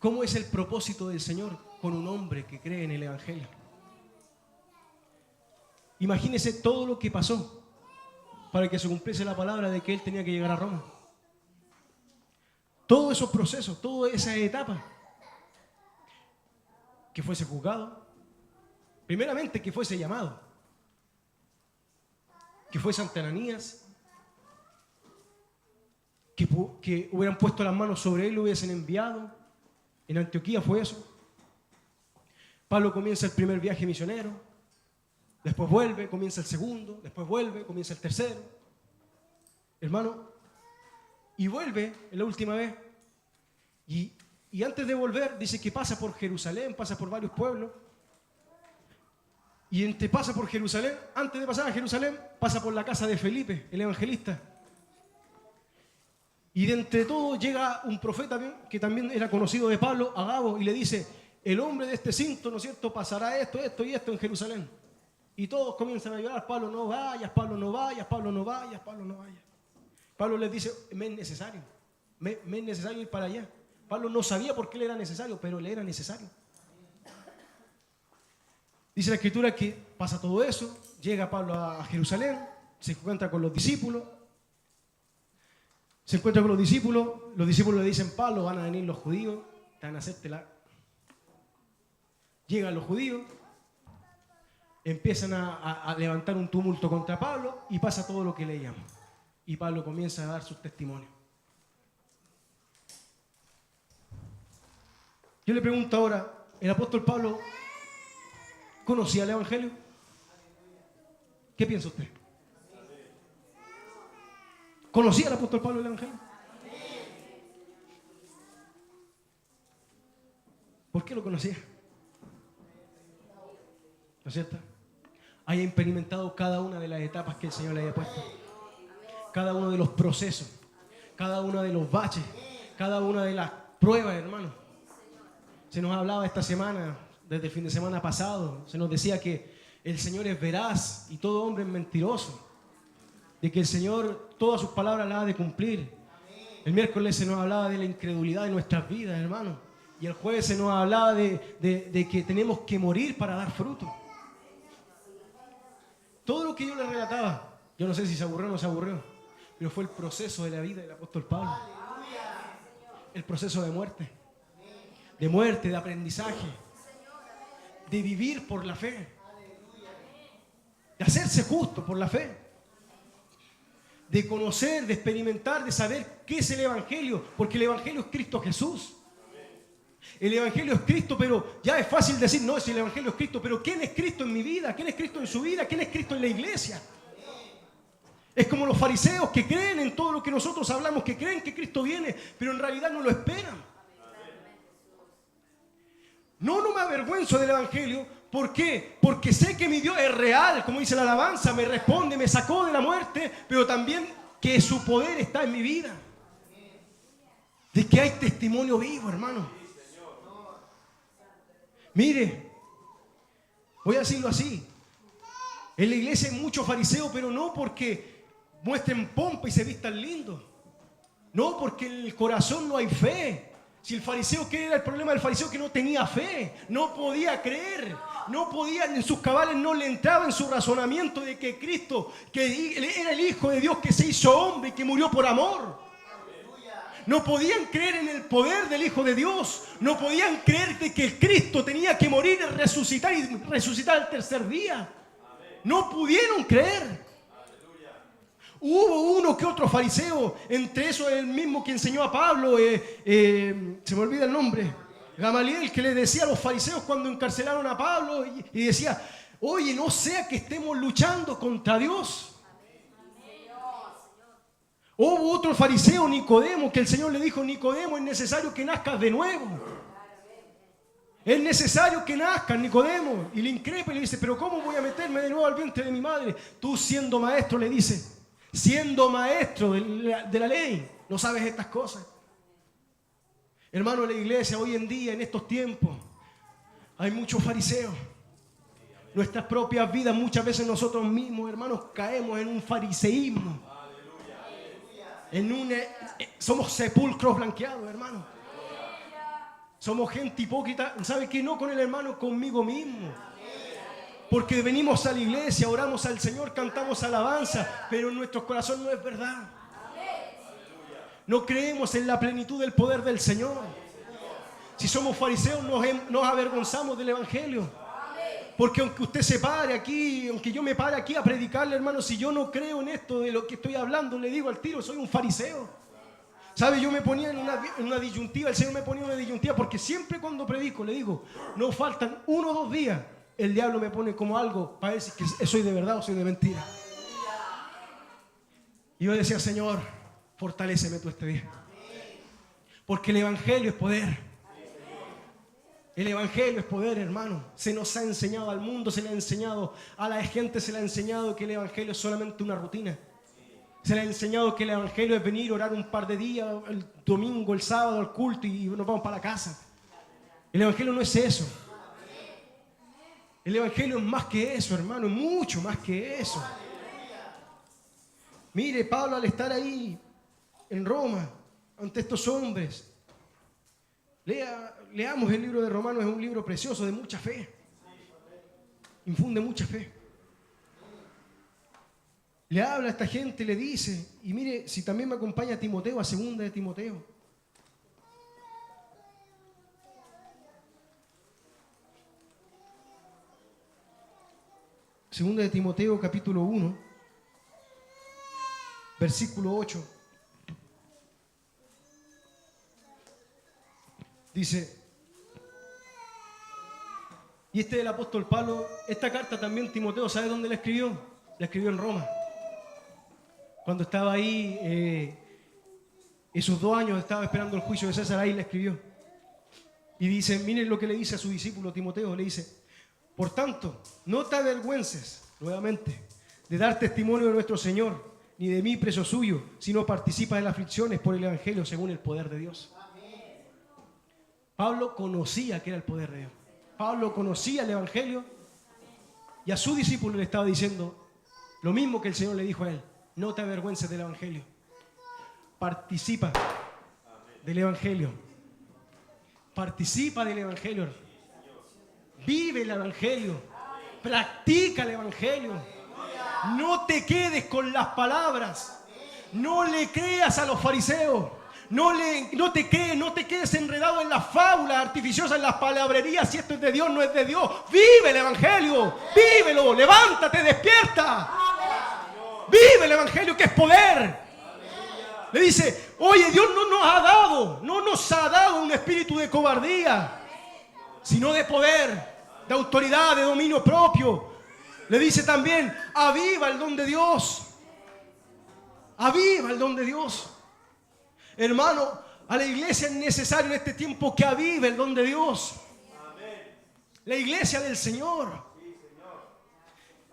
cómo es el propósito del Señor con un hombre que cree en el Evangelio. Imagínese todo lo que pasó para que se cumpliese la palabra de que él tenía que llegar a Roma. Todos esos procesos, todas esas etapas. Que fuese juzgado, primeramente que fuese llamado, que fuese ante Ananías, que hubieran puesto las manos sobre él, lo hubiesen enviado. En Antioquía fue eso. Pablo comienza el primer viaje misionero, después vuelve, comienza el segundo, después vuelve, comienza el tercero. Hermano, y vuelve en la última vez y antes de volver, dice que pasa por Jerusalén, pasa por varios pueblos. Y pasa por Jerusalén, antes de pasar a Jerusalén, pasa por la casa de Felipe, el evangelista. Y de entre todo llega un profeta que también era conocido de Pablo, Agabo, y le dice, el hombre de este cinto, ¿no es cierto?, pasará esto, esto y esto en Jerusalén. Y todos comienzan a llorar, Pablo no vayas, Pablo no vayas, Pablo no vayas, Pablo no vayas. Pablo les dice, me es necesario, me es necesario ir para allá. Pablo no sabía por qué le era necesario, pero le era necesario. Dice la escritura que pasa todo eso, llega Pablo a Jerusalén, se encuentra con los discípulos, los discípulos le dicen, Pablo, van a venir los judíos, te van a hacértela. Llegan los judíos, empiezan a levantar un tumulto contra Pablo y pasa todo lo que leíamos. Y Pablo comienza a dar sus testimonios. Yo le pregunto ahora, ¿el apóstol Pablo conocía el evangelio? ¿Qué piensa usted? ¿Conocía el apóstol Pablo el evangelio? ¿Por qué lo conocía? ¿No es cierto? haya experimentado cada una de las etapas que el Señor le haya puesto. Cada uno de los procesos, cada uno de los baches, cada una de las pruebas, hermano. Se nos hablaba esta semana, desde el fin de semana pasado, se nos decía que el Señor es veraz y todo hombre es mentiroso. De que el Señor todas sus palabras las ha de cumplir. El miércoles se nos hablaba de la incredulidad de nuestras vidas, hermano. Y el jueves se nos hablaba de que tenemos que morir para dar fruto. Todo lo que yo le relataba, yo no sé si se aburrió o no se aburrió, pero fue el proceso de la vida del apóstol Pablo. El proceso de muerte, de aprendizaje, de vivir por la fe, de hacerse justo por la fe, de conocer, de experimentar, de saber qué es el Evangelio, porque el Evangelio es Cristo Jesús. El Evangelio es Cristo, pero ya es fácil decir, no, si el Evangelio es Cristo, pero ¿quién es Cristo en mi vida? ¿Quién es Cristo en su vida? ¿Quién es Cristo en la iglesia? Es como los fariseos que creen en todo lo que nosotros hablamos, que creen que Cristo viene, pero en realidad no lo esperan. No me avergüenzo del Evangelio. ¿Por qué? Porque sé que mi Dios es real, como dice la alabanza, me responde, me sacó de la muerte, pero también que su poder está en mi vida. De que hay testimonio vivo, hermano. Mire, voy a decirlo así. En la iglesia hay muchos fariseos, pero no porque muestren pompa y se vistan lindos. No, porque en el corazón no hay fe. Si el fariseo, ¿qué era el problema del fariseo? Que no tenía fe, no podía creer, no podía, en sus cabales no le entraba en su razonamiento de que Cristo, que era el Hijo de Dios que se hizo hombre y que murió por amor. No podían creer en el poder del Hijo de Dios, no podían creer de que Cristo tenía que morir y resucitar al tercer día. No pudieron creer. Hubo uno que otro fariseo, entre esos el mismo que enseñó a Pablo, se me olvida el nombre, Gamaliel, que le decía a los fariseos cuando encarcelaron a Pablo y decía, oye, no sea que estemos luchando contra Dios. Hubo otro fariseo, Nicodemo, que el Señor le dijo, Nicodemo, es necesario que nazcas de nuevo. Es necesario que nazcas, Nicodemo. Y le increpa y le dice, pero ¿cómo voy a meterme de nuevo al vientre de mi madre? Tú siendo maestro, le dice, siendo maestro de la ley, no sabes estas cosas. Hermano, en la iglesia hoy en día, en estos tiempos, hay muchos fariseos. Nuestras propias vidas, muchas veces nosotros mismos, hermanos, caemos en un fariseísmo. Somos sepulcros blanqueados, hermano. Somos gente hipócrita, ¿sabe qué? No con el hermano, conmigo mismo. Porque venimos a la iglesia, oramos al Señor, cantamos alabanza, pero en nuestro corazón no es verdad. No creemos en la plenitud del poder del Señor. Si somos fariseos, nos avergonzamos del Evangelio. Porque aunque usted se pare aquí, aunque yo me pare aquí a predicarle, hermano, si yo no creo en esto de lo que estoy hablando, le digo al tiro, soy un fariseo. ¿Sabe? Yo me ponía en una disyuntiva, el Señor me ponía en una disyuntiva, porque siempre cuando predico le digo, no faltan 1 o 2 días, el diablo me pone como algo para decir que soy de verdad o soy de mentira. Y yo decía, Señor, fortaléceme tú este día. Porque el Evangelio es poder. El Evangelio es poder, hermano. Se nos ha enseñado al mundo, se le ha enseñado a la gente, se le ha enseñado que el Evangelio es solamente una rutina. Se le ha enseñado que el Evangelio es venir, orar un par de días, el domingo, el sábado, al culto y nos vamos para la casa. El Evangelio no es eso. El Evangelio es más que eso, hermano, es mucho más que eso. Mire, Pablo al estar ahí en Roma, ante estos hombres, leamos el libro de Romanos, es un libro precioso de mucha fe. Infunde mucha fe. Le habla a esta gente, le dice, y mire, si también me acompaña Timoteo, a 2 de Timoteo. Segunda de Timoteo, capítulo 1, versículo 8. Dice, y este es el apóstol Pablo, esta carta también Timoteo, ¿sabe dónde la escribió? La escribió en Roma. Cuando estaba ahí, esos 2 años estaba esperando el juicio de César, ahí la escribió. Y dice, miren lo que le dice a su discípulo Timoteo, le dice, por tanto, no te avergüences nuevamente, de dar testimonio de nuestro Señor, ni de mí preso suyo, sino participa en las aflicciones por el Evangelio según el poder de Dios. Pablo conocía que era el poder de Dios. Pablo conocía el Evangelio y a su discípulo le estaba diciendo lo mismo que el Señor le dijo a él: no te avergüences del Evangelio. Participa del Evangelio. Participa del Evangelio. Vive el Evangelio. Practica el Evangelio. No te quedes con las palabras. No le creas a los fariseos. No te quedes enredado en las fábulas artificiosas, en las palabrerías. Si esto es de Dios, no es de Dios. Vive el Evangelio. Vívelo. Levántate, despierta. Vive el Evangelio, que es poder. Le dice: oye, Dios no nos ha dado un espíritu de cobardía, sino de poder, de autoridad, de dominio propio. Le dice también: aviva el don de Dios. Aviva el don de Dios. Hermano, a la iglesia es necesario en este tiempo que avive el don de Dios. La iglesia del Señor.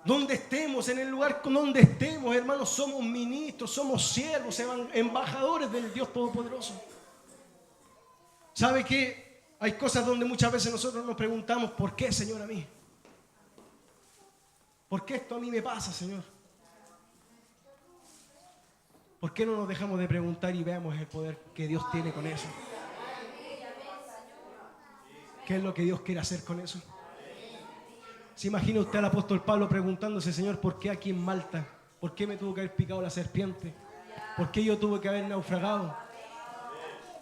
Donde estemos, en el lugar donde estemos, hermanos, somos ministros, somos siervos, embajadores del Dios Todopoderoso. ¿Sabe qué? Hay cosas donde muchas veces nosotros nos preguntamos: ¿por qué, Señor, a mí? ¿Por qué esto a mí me pasa, Señor? ¿Por qué no nos dejamos de preguntar y veamos el poder que Dios tiene con eso? ¿Qué es lo que Dios quiere hacer con eso? ¿Se imagina usted al apóstol Pablo preguntándose: Señor, ¿por qué aquí en Malta? ¿Por qué me tuvo que haber picado la serpiente? ¿Por qué yo tuve que haber naufragado?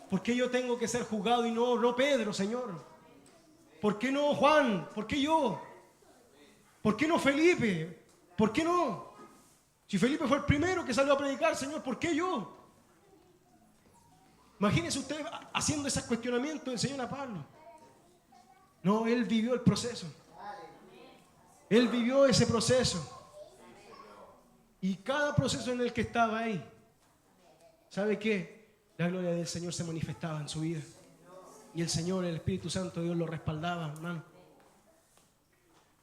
¿Por qué yo tengo que ser juzgado y no Pedro, Señor? ¿Por qué no Juan? ¿Por qué yo? ¿Por qué no Felipe? ¿Por qué no? Si Felipe fue el primero que salió a predicar, Señor, ¿por qué yo? Imagínese usted haciendo esos cuestionamientos del Señor a Pablo. No, él vivió el proceso. Él vivió ese proceso. Y cada proceso en el que estaba ahí, ¿sabe qué? La gloria del Señor se manifestaba en su vida. Y el Señor, el Espíritu Santo de Dios, lo respaldaba, hermano.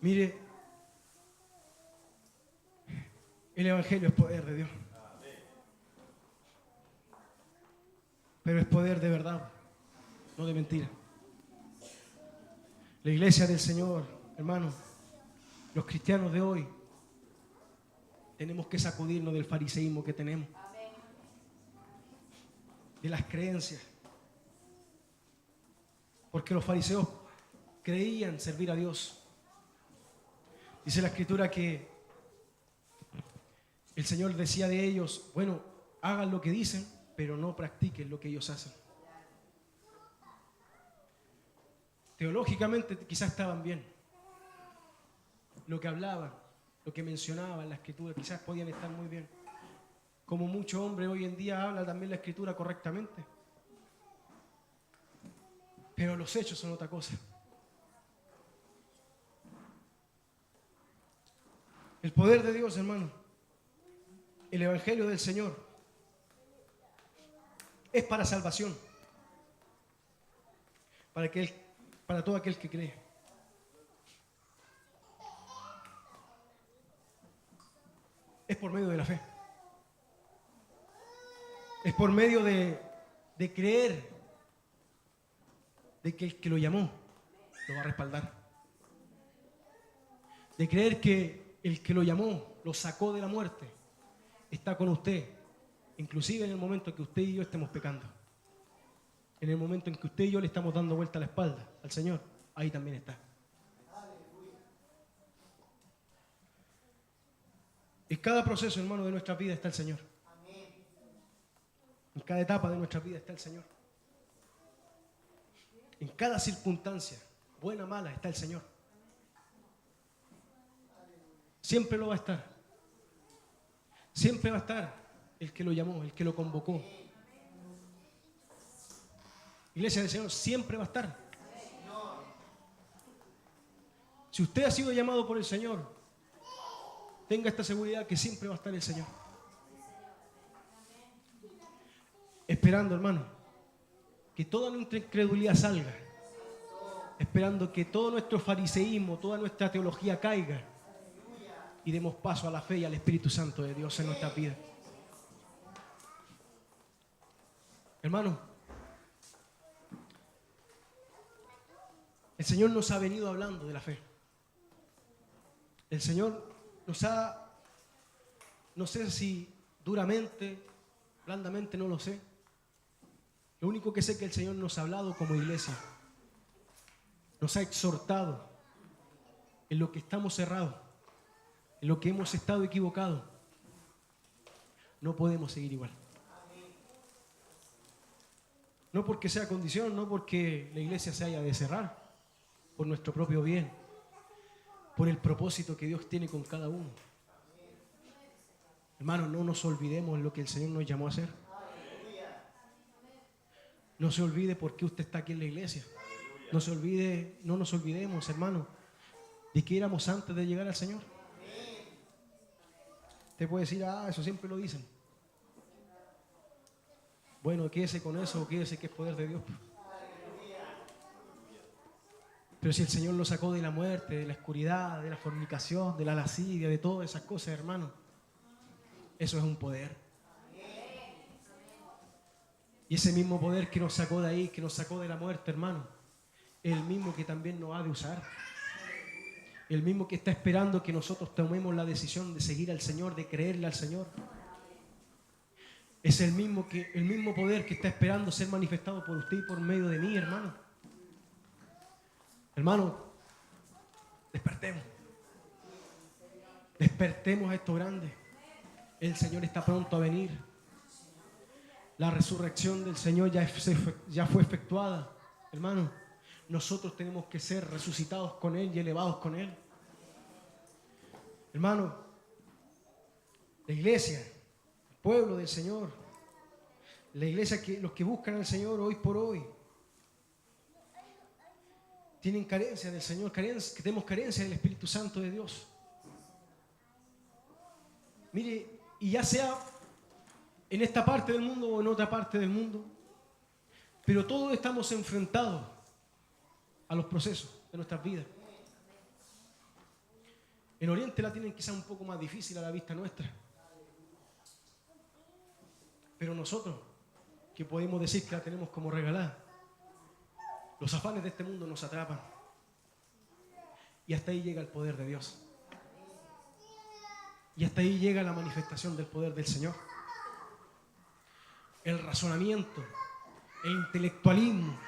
Mire, el Evangelio es poder de Dios. Pero es poder de verdad, no de mentira. La iglesia del Señor, hermano, los cristianos de hoy, tenemos que sacudirnos del fariseísmo que tenemos, de las creencias. Porque los fariseos creían servir a Dios. Dice la Escritura que el Señor decía de ellos: bueno, hagan lo que dicen, pero no practiquen lo que ellos hacen. Teológicamente quizás estaban bien. Lo que hablaban, lo que mencionaban la Escritura, quizás podían estar muy bien. Como muchos hombres hoy en día hablan también la Escritura correctamente. Pero los hechos son otra cosa. El poder de Dios, hermano, el Evangelio del Señor, es para salvación. Para todo aquel que cree. Es por medio de la fe. Es por medio de creer de que el que lo llamó lo va a respaldar. De creer que el que lo llamó, lo sacó de la muerte, está con usted, inclusive en el momento en que usted y yo estemos pecando. En el momento en que usted y yo le estamos dando vuelta a la espalda al Señor, ahí también está. En cada proceso, hermano, de nuestra vida está el Señor. En cada etapa de nuestra vida está el Señor. En cada circunstancia, buena o mala, está el Señor. Siempre lo va a estar. Siempre va a estar el que lo llamó, el que lo convocó. Iglesia del Señor, siempre va a estar. Si usted ha sido llamado por el Señor, tenga esta seguridad que siempre va a estar el Señor. Esperando, hermano, que toda nuestra incredulidad salga. Esperando que todo nuestro fariseísmo, toda nuestra teología caiga. y demos paso a la fe y al Espíritu Santo de Dios en nuestra vida. Hermano, el Señor nos ha venido hablando de la fe. El Señor nos ha, no sé si duramente, blandamente, no lo sé. Lo único que sé es que el Señor nos ha hablado como iglesia. Nos ha exhortado en lo que estamos errados, en lo que hemos estado equivocados. No podemos seguir igual. No porque sea condición, no porque la iglesia se haya de cerrar, por nuestro propio bien, por el propósito que Dios tiene con cada uno. Hermanos, no nos olvidemos lo que el Señor nos llamó a hacer. No se olvide por qué usted está aquí en la iglesia. No nos olvidemos, hermanos, de que éramos antes de llegar al Señor. Usted puede decir, eso siempre lo dicen. Bueno, quédese con eso o quédese que es poder de Dios. Pero si el Señor lo sacó de la muerte, de la oscuridad, de la fornicación, de la lascivia, de todas esas cosas, hermano, eso es un poder. Y ese mismo poder que nos sacó de ahí, que nos sacó de la muerte, hermano, es el mismo que también nos ha de usar. El mismo que está esperando que nosotros tomemos la decisión de seguir al Señor, de creerle al Señor. Es el mismo poder que está esperando ser manifestado por usted y por medio de mí, hermano. Hermano, despertemos. Despertemos a esto grande. El Señor está pronto a venir. La resurrección del Señor ya fue efectuada. Hermano, nosotros tenemos que ser resucitados con Él y elevados con Él. Hermano, la iglesia, el pueblo del Señor, la iglesia, los que buscan al Señor hoy por hoy, tienen carencia del Señor, tenemos carencia del Espíritu Santo de Dios. Mire, y ya sea en esta parte del mundo o en otra parte del mundo, pero todos estamos enfrentados a los procesos de nuestras vidas. En Oriente la tienen quizá un poco más difícil a la vista nuestra. Pero nosotros, que podemos decir que la tenemos como regalada, los afanes de este mundo nos atrapan. Y hasta ahí llega el poder de Dios. Y hasta ahí llega la manifestación del poder del Señor. El razonamiento, el intelectualismo,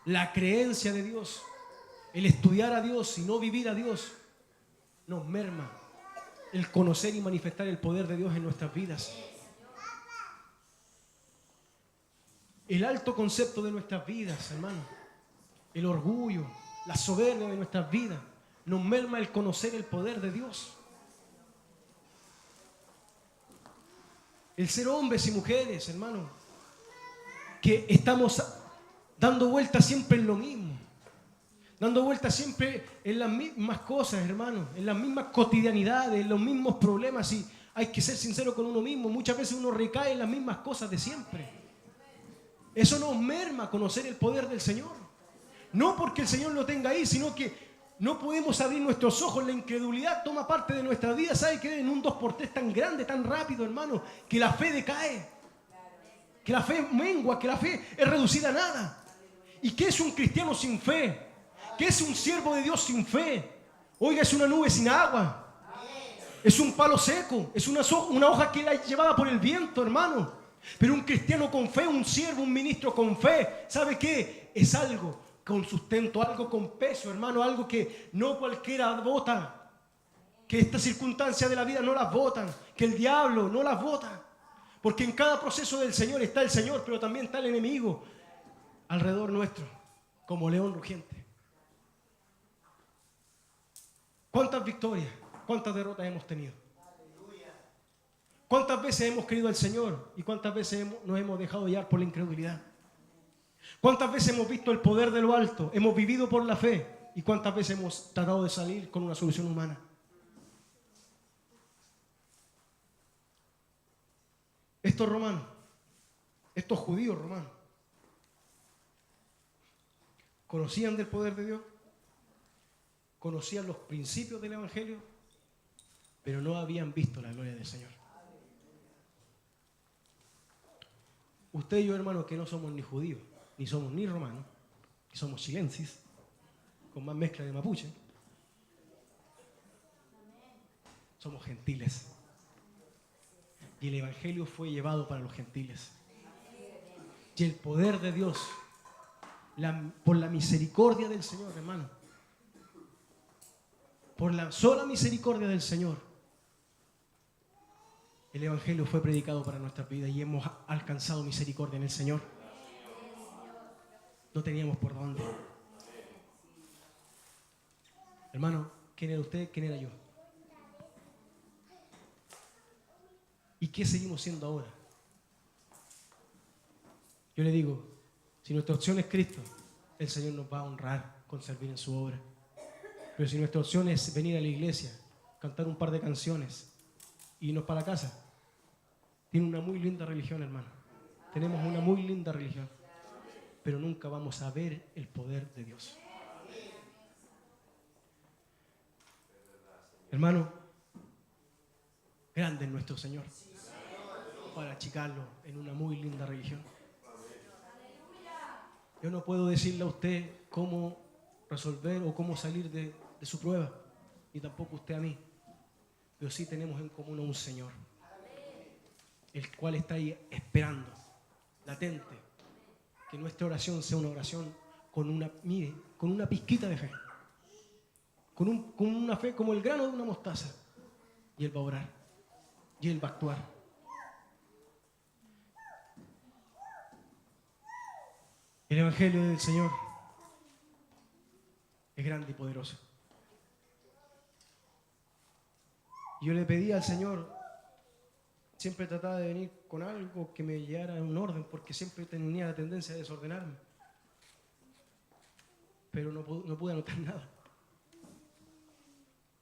la creencia de Dios, el estudiar a Dios y no vivir a Dios, nos merma el conocer y manifestar el poder de Dios en nuestras vidas. El alto concepto de nuestras vidas, hermano, el orgullo, la soberbia de nuestras vidas, nos merma el conocer el poder de Dios. El ser hombres y mujeres, hermano, que estamos dando vueltas siempre en lo mismo, dando vueltas siempre en las mismas cosas, hermano, en las mismas cotidianidades, en los mismos problemas, y hay que ser sincero con uno mismo. Muchas veces uno recae en las mismas cosas de siempre. Eso nos merma conocer el poder del Señor. No porque el Señor lo tenga ahí, sino que no podemos abrir nuestros ojos. La incredulidad toma parte de nuestra vida. ¿Sabe qué? En un 2x3 tan grande, tan rápido, hermano, que la fe decae, que la fe mengua, que la fe es reducida a nada. ¿Y qué es un cristiano sin fe? ¿Qué es un siervo de Dios sin fe? Oiga, es una nube sin agua. Es un palo seco. Es una hoja que es llevada por el viento, hermano. Pero un cristiano con fe, un siervo, un ministro con fe, ¿sabe qué? Es algo con sustento, algo con peso, hermano, algo que no cualquiera vota, que estas circunstancias de la vida no las votan, que el diablo no las vota, porque en cada proceso del Señor está el Señor, pero también está el enemigo alrededor nuestro, como león rugiente. ¿Cuántas victorias, cuántas derrotas hemos tenido? ¿Cuántas veces hemos creído al Señor y cuántas veces nos hemos dejado guiar por la incredulidad? ¿Cuántas veces hemos visto el poder de lo alto? Hemos vivido por la fe. ¿Y cuántas veces hemos tratado de salir con una solución humana? Estos romanos, estos judíos romanos, ¿conocían del poder de Dios? ¿Conocían los principios del Evangelio? pero no habían visto la gloria del Señor. Usted y yo, hermano, que no somos ni judíos, ni somos ni romanos, que somos chilensis, con más mezcla de mapuche, somos gentiles. Y el Evangelio fue llevado para los gentiles. Y el poder de Dios, por la misericordia del Señor, hermano, por la sola misericordia del Señor, el Evangelio fue predicado para nuestras vidas y hemos alcanzado misericordia en el Señor. No teníamos por dónde. Hermano, ¿quién era usted? ¿Quién era yo? ¿Y qué seguimos siendo ahora? Yo le digo, si nuestra opción es Cristo, el Señor nos va a honrar con servir en su obra. Pero si nuestra opción es venir a la iglesia, cantar un par de canciones y irnos para la casa, tiene una muy linda religión, hermano. Tenemos una muy linda religión, pero nunca vamos a ver el poder de Dios. Hermano, grande es nuestro Señor para achicarlo en una muy linda religión. Yo no puedo decirle a usted cómo resolver o cómo salir de su prueba, ni tampoco usted a mí, pero sí tenemos en común a un Señor, el cual está ahí esperando, latente, que nuestra oración sea una oración con una pizquita de fe, con una fe como el grano de una mostaza, y Él va a orar, y Él va a actuar. El Evangelio del Señor es grande y poderoso. Yo le pedí al Señor, siempre trataba de venir con algo que me llevara a un orden, porque siempre tenía la tendencia a desordenarme. Pero no pude anotar nada.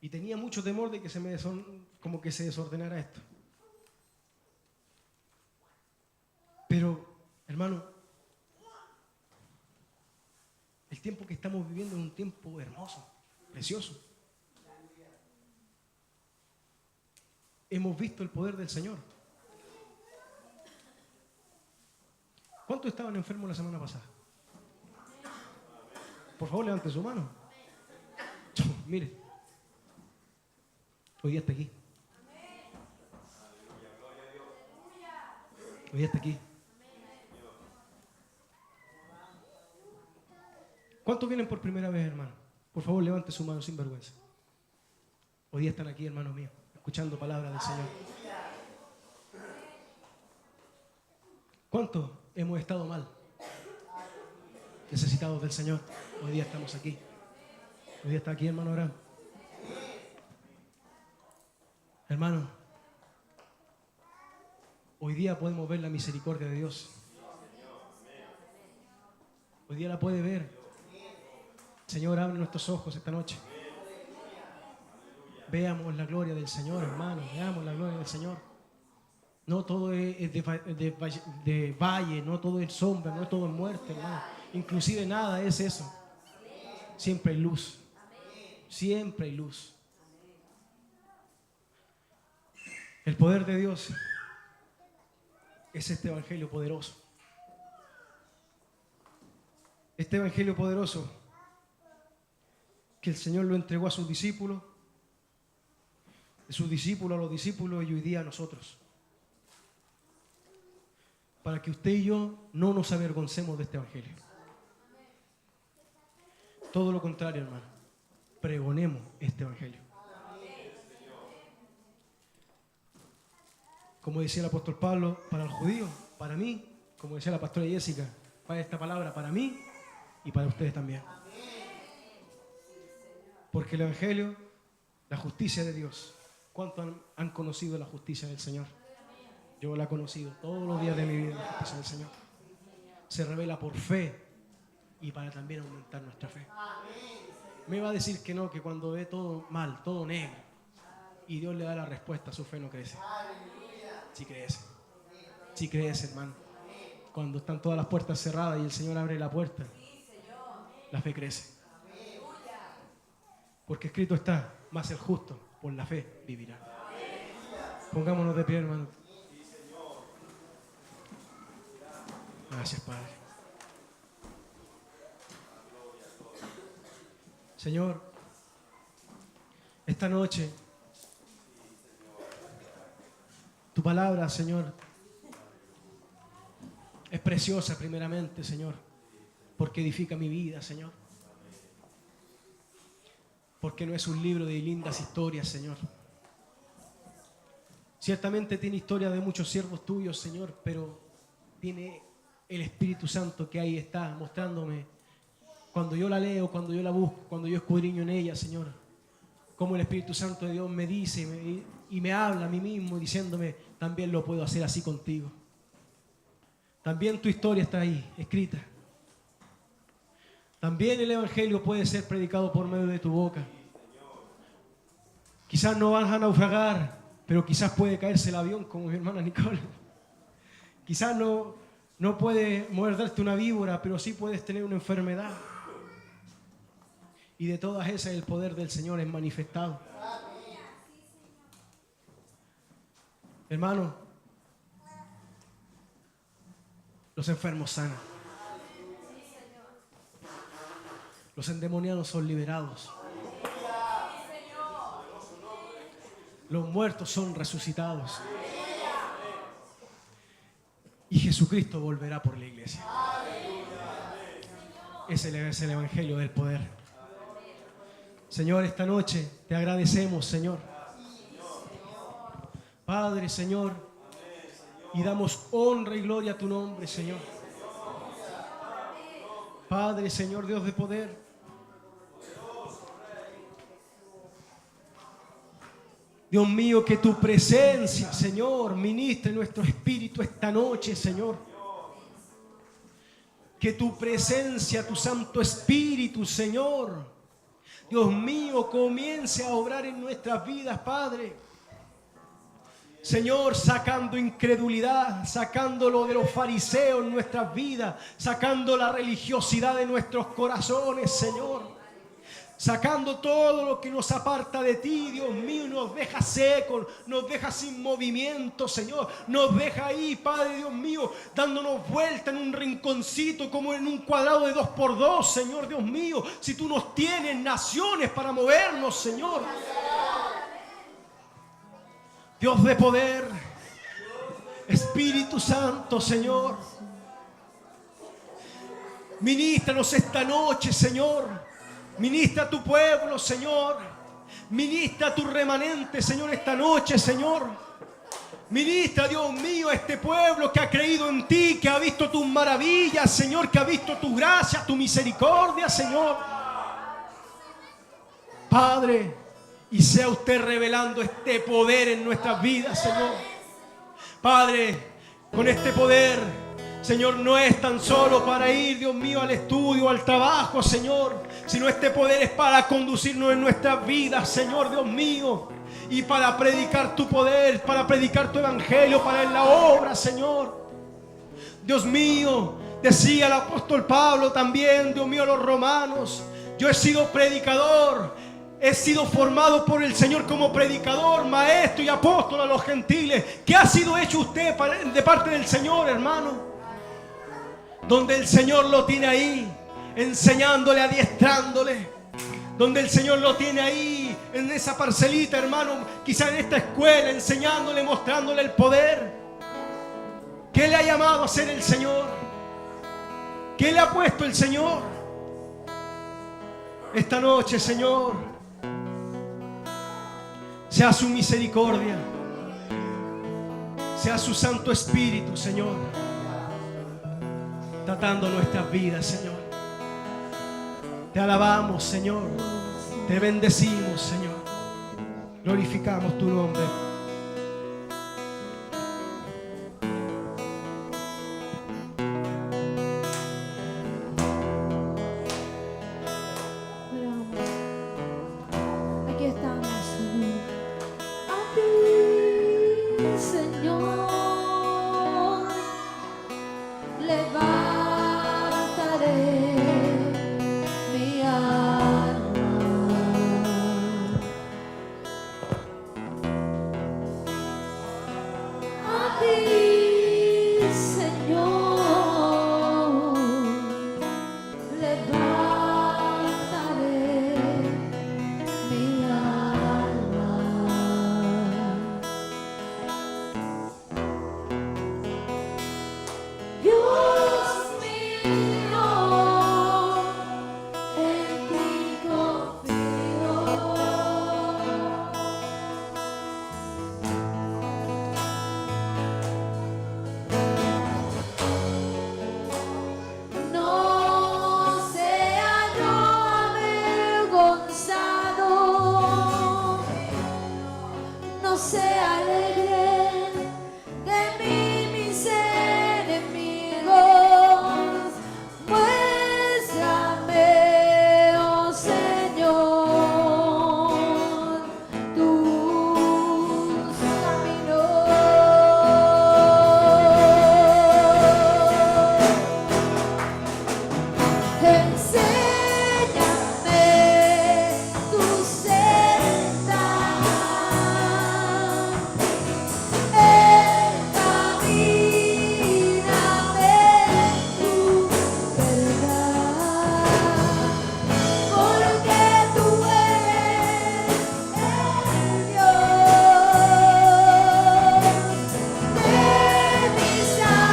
Y tenía mucho temor de que como que se desordenara esto. Pero, hermano, el tiempo que estamos viviendo es un tiempo hermoso, precioso. Hemos visto el poder del Señor. ¿Cuántos estaban enfermos la semana pasada? Por favor, levante su mano. Mire, hoy día está aquí. Hoy día está aquí. ¿Cuántos vienen por primera vez, hermano? Por favor, levante su mano sin vergüenza. Hoy día están aquí, hermanos míos, escuchando palabras del Señor. ¿Cuántos hemos estado mal? Necesitados del Señor. Hoy día estamos aquí. Hoy día está aquí, hermano Abraham. Hermano, hoy día podemos ver la misericordia de Dios. Hoy día la puede ver. Señor, abre nuestros ojos esta noche. Veamos la gloria del Señor, hermano. Veamos la gloria del Señor. No todo es de valle, no todo es sombra, no todo es muerte, hermano. Inclusive nada es eso. Siempre hay luz. Siempre hay luz. El poder de Dios es este evangelio poderoso. Este evangelio poderoso que el Señor lo entregó a sus discípulos, de sus discípulos a los discípulos y hoy día a nosotros. Para que usted y yo no nos avergoncemos de este evangelio. Todo lo contrario, hermano. Pregonemos este evangelio. Como decía el apóstol Pablo, para el judío, para mí, como decía la pastora Jessica, para esta palabra para mí y para ustedes también. Porque el evangelio, la justicia de Dios. ¿Cuántos han conocido la justicia del Señor? Yo la he conocido todos los días de mi vida, la justicia del Señor. Se revela por fe y para también aumentar nuestra fe. Me va a decir que no, que cuando ve todo mal, todo negro, y Dios le da la respuesta, su fe no crece. Sí crece. Sí crece, hermano. Cuando están todas las puertas cerradas y el Señor abre la puerta, la fe crece. Porque escrito está, más el justo por la fe vivirá. Pongámonos de pie, hermano. Gracias, Padre. Señor, esta noche, tu palabra, Señor, es preciosa primeramente, Señor, porque edifica mi vida, Señor. Porque no es un libro de lindas historias, Señor. Ciertamente tiene historia de muchos siervos tuyos, Señor, pero tiene el Espíritu Santo que ahí está mostrándome, cuando yo la leo, cuando yo la busco, cuando yo escudriño en ella, Señor, como el Espíritu Santo de Dios me dice y me habla a mí mismo diciéndome, también lo puedo hacer así contigo. También tu historia está ahí, escrita. También el Evangelio puede ser predicado por medio de tu boca. Quizás no vas a naufragar, pero quizás puede caerse el avión como mi hermana Nicole. Quizás no puede morderte una víbora, pero sí puedes tener una enfermedad. Y de todas esas el poder del Señor es manifestado. Hermano, los enfermos sanan. Los endemoniados son liberados. Los muertos son resucitados. Y Jesucristo volverá por la iglesia. Ese es el evangelio del poder. Señor, esta noche te agradecemos, Señor. Padre, Señor, y damos honra y gloria a tu nombre, Señor. Padre, Señor, Dios de poder. Dios mío, que tu presencia, Señor, ministre nuestro espíritu esta noche, Señor. Que tu presencia, tu Santo Espíritu, Señor, Dios mío, comience a obrar en nuestras vidas, Padre. Señor, sacando incredulidad, sacándolo de los fariseos en nuestras vidas, sacando la religiosidad de nuestros corazones, Señor. Sacando todo lo que nos aparta de ti, Dios mío, nos deja secos, nos deja sin movimiento, Señor. Nos deja ahí, Padre Dios mío, dándonos vuelta en un rinconcito como en un cuadrado de 2x2, Señor Dios mío. Si tú nos tienes naciones para movernos, Señor. Dios de poder, Espíritu Santo, Señor. Ministranos esta noche, Señor. Ministra a tu pueblo, Señor. Ministra a tu remanente, Señor, esta noche, Señor. Ministra, Dios mío, a este pueblo que ha creído en ti, que ha visto tus maravillas, Señor, que ha visto tu gracia, tu misericordia, Señor. Padre, y sea usted revelando este poder en nuestras vidas, Señor. Padre, con este poder, Señor, no es tan solo para ir, Dios mío, al estudio, al trabajo, Señor, sino este poder es para conducirnos en nuestras vidas, Señor, Dios mío, y para predicar tu poder, para predicar tu evangelio, para en la obra, Señor. Dios mío, decía el apóstol Pablo también, Dios mío, a los romanos, yo he sido predicador, he sido formado por el Señor como predicador, maestro y apóstol a los gentiles. ¿Qué ha sido hecho usted de parte del Señor, hermano? Donde el Señor lo tiene ahí, enseñándole, adiestrándole. Donde el Señor lo tiene ahí, en esa parcelita, hermano, quizá en esta escuela, enseñándole, mostrándole el poder. ¿Qué le ha llamado a ser el Señor? ¿Qué le ha puesto el Señor? Esta noche, Señor, sea su misericordia, sea su Santo Espíritu, Señor, tratando nuestras vidas, Señor. Te alabamos, Señor. Te bendecimos, Señor. Glorificamos tu nombre. Aquí estamos, Señor. A ti, Señor, levantaré mi alma. levantaré mi alma. Dios mío, en ti confío. No sea yo avergonzado, no se alegren de mí mis enemigos. Muéstrame, oh Señor, tus caminos. Enséñame tu senda, encamíname en tu verdad, porque tú eres el Dios de mi salvación.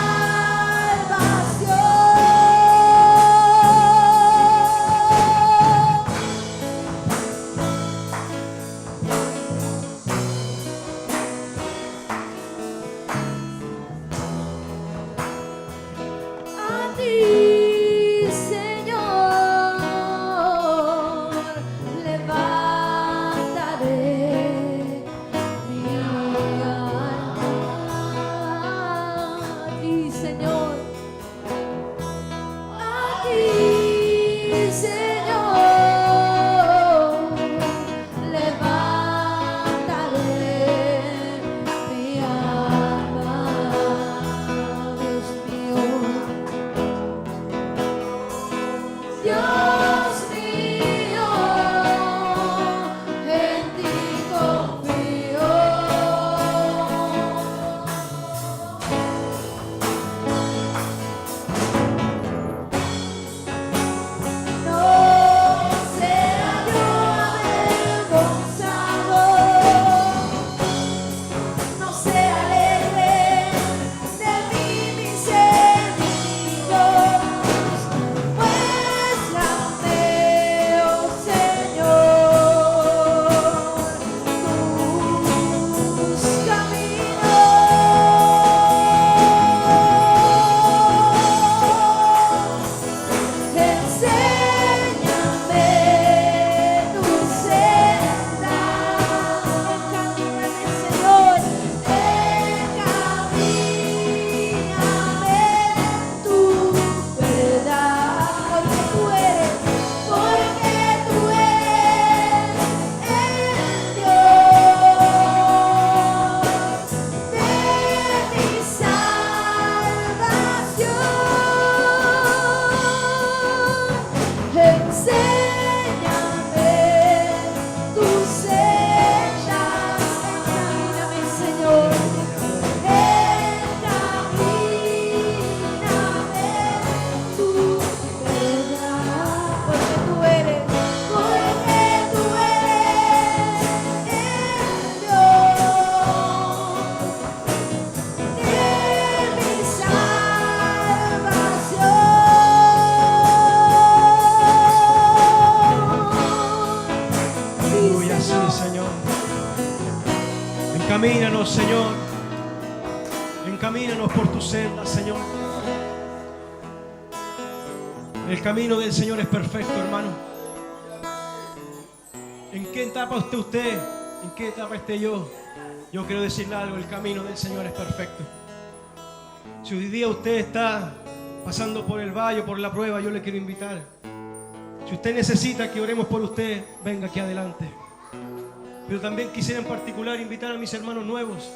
A ti, Señor, levantaré mi alma. A ti, Señor, a ti, Señor, levantaré mi alma. Dios mío, Dios mío, en ti confío. No sea yo avergonzado, no se alegren de mí mis enemigos. Muéstrame, oh Señor, tus caminos. Enséñame tu senda, encamíname, Señor, encamíname en tu verdad, porque tú eres el Dios de mi salvación. Enséñame tus sendas, encamíname, Señor, encamíname en tu verdad, porque tú eres el Dios de mi salvación. Aleluya, sí, Señor. Encamínanos, Señor. Encamínanos por tu senda, Señor. El camino del Señor es perfecto, hermano. ¿En qué etapa esté usted? ¿En qué etapa esté yo? Yo quiero decirle algo, el camino del Señor es perfecto. Si hoy día usted está pasando por el valle, por la prueba, yo le quiero invitar. Si usted necesita que oremos por usted, venga aquí adelante. Pero también quisiera en particular invitar a mis hermanos nuevos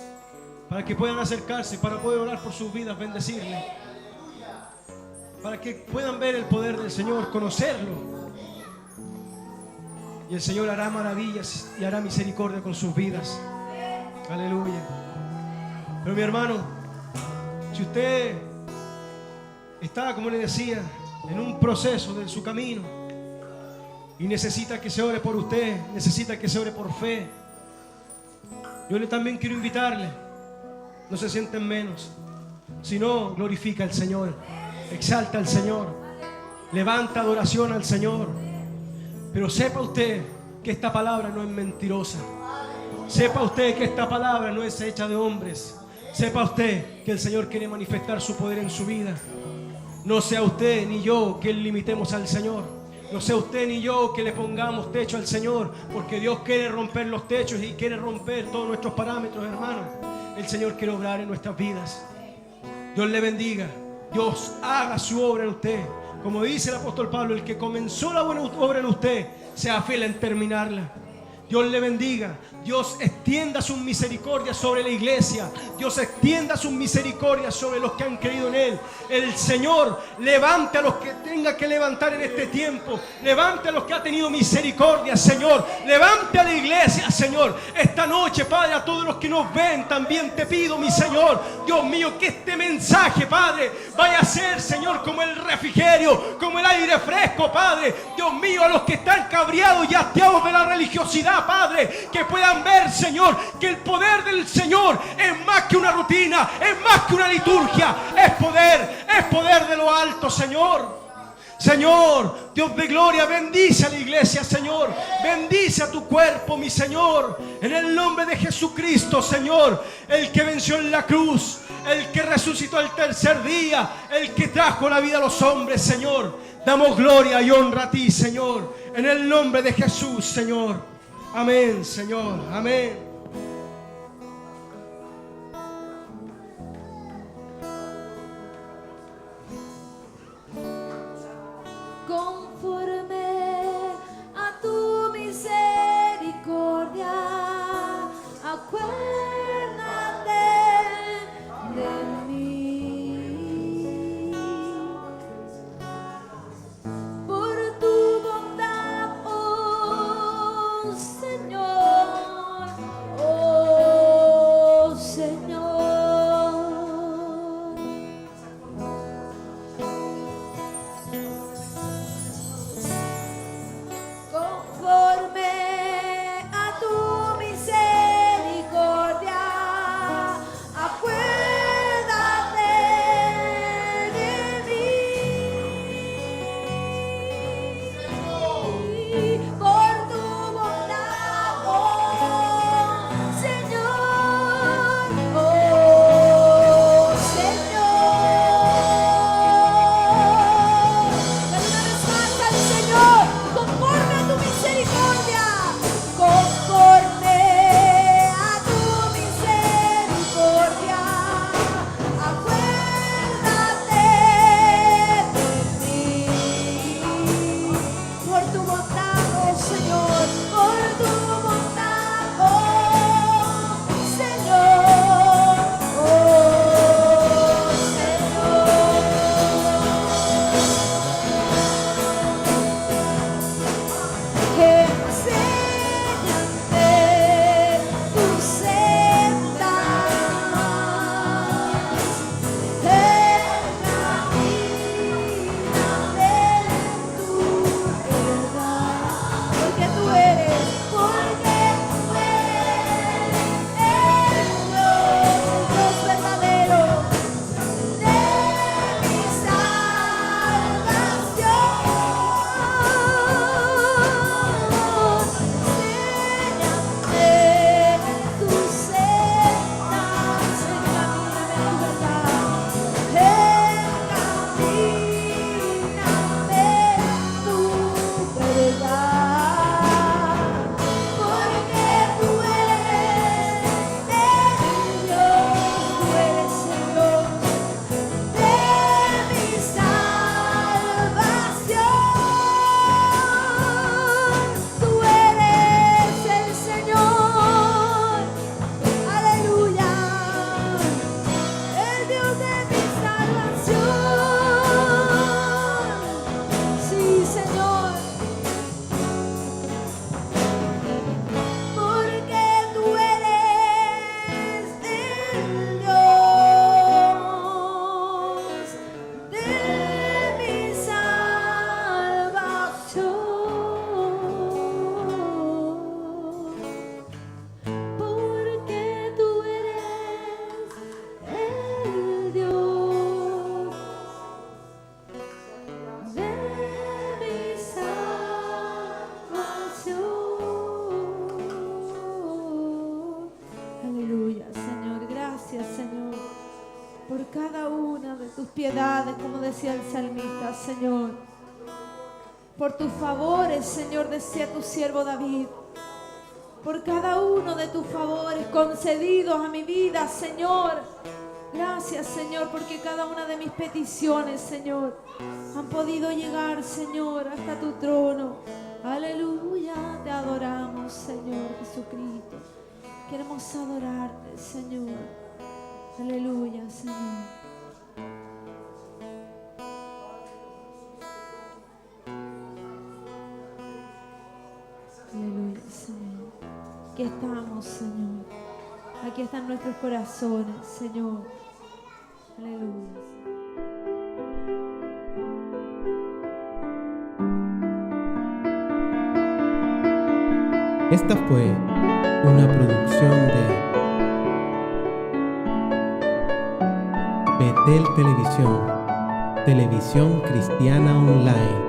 para que puedan acercarse, para poder orar por sus vidas, bendecirles, para que puedan ver el poder del Señor, conocerlo. Y el Señor hará maravillas y hará misericordia con sus vidas. Aleluya. Pero mi hermano, si usted está, como le decía, en un proceso de su camino y necesita que se ore por usted, necesita que se ore por fe, yo también quiero invitarle, no se sienten menos, sino glorifica al Señor, exalta al Señor, levanta adoración al Señor. Pero sepa usted que esta palabra no es mentirosa. Sepa usted que esta palabra no es hecha de hombres. Sepa usted que el Señor quiere manifestar su poder en su vida. No sea usted ni yo que limitemos al Señor. No sea usted ni yo que le pongamos techo al Señor, porque Dios quiere romper los techos y quiere romper todos nuestros parámetros, hermanos. El Señor quiere obrar en nuestras vidas. Dios le bendiga. Dios haga su obra en usted. Como dice el apóstol Pablo, el que comenzó la buena obra en usted, sea fiel en terminarla. Dios le bendiga. Dios extienda sus misericordias sobre la iglesia. Dios extienda sus misericordias sobre los que han creído en Él. El Señor levante a los que tenga que levantar en este tiempo. Levante a los que ha tenido misericordia, Señor. Levante a la iglesia, Señor. Esta noche, Padre, a todos los que nos ven, también te pido, mi Señor, Dios mío, que este mensaje, Padre, vaya a ser, Señor, como el refrigerio, como el aire fresco, Padre. Dios mío, a los que están cabreados y hastiados de la religiosidad, Padre, que puedan ver, Señor, que el poder del Señor es más que una rutina, es más que una liturgia, es poder de lo alto, Señor. Señor, Dios de gloria, bendice a la iglesia, Señor. Bendice a tu cuerpo, mi Señor. En el nombre de Jesucristo, Señor, el que venció en la cruz, el que resucitó el tercer día, el que trajo la vida a los hombres, Señor. Damos gloria y honra a ti, Señor. En el nombre de Jesús, Señor. Amén, Señor. Amén. Conforme a tu misericordia, acuérdate de mí. Por tu bondad, oh Señor, oh Señor. como decía el salmista, Señor. Por tus favores, Señor, decía tu siervo David. Por cada uno de tus favores concedidos a mi vida, Señor. Gracias, Señor, porque cada una de mis peticiones, Señor, han podido llegar, Señor, hasta tu trono. Aleluya, te adoramos, Señor Jesucristo. Queremos adorarte, Señor. Aleluya, Señor. Aleluya, Señor. Aquí estamos, Señor. Aquí están nuestros corazones, Señor. Aleluya. Esta fue una producción de Betel Televisión, televisión cristiana online.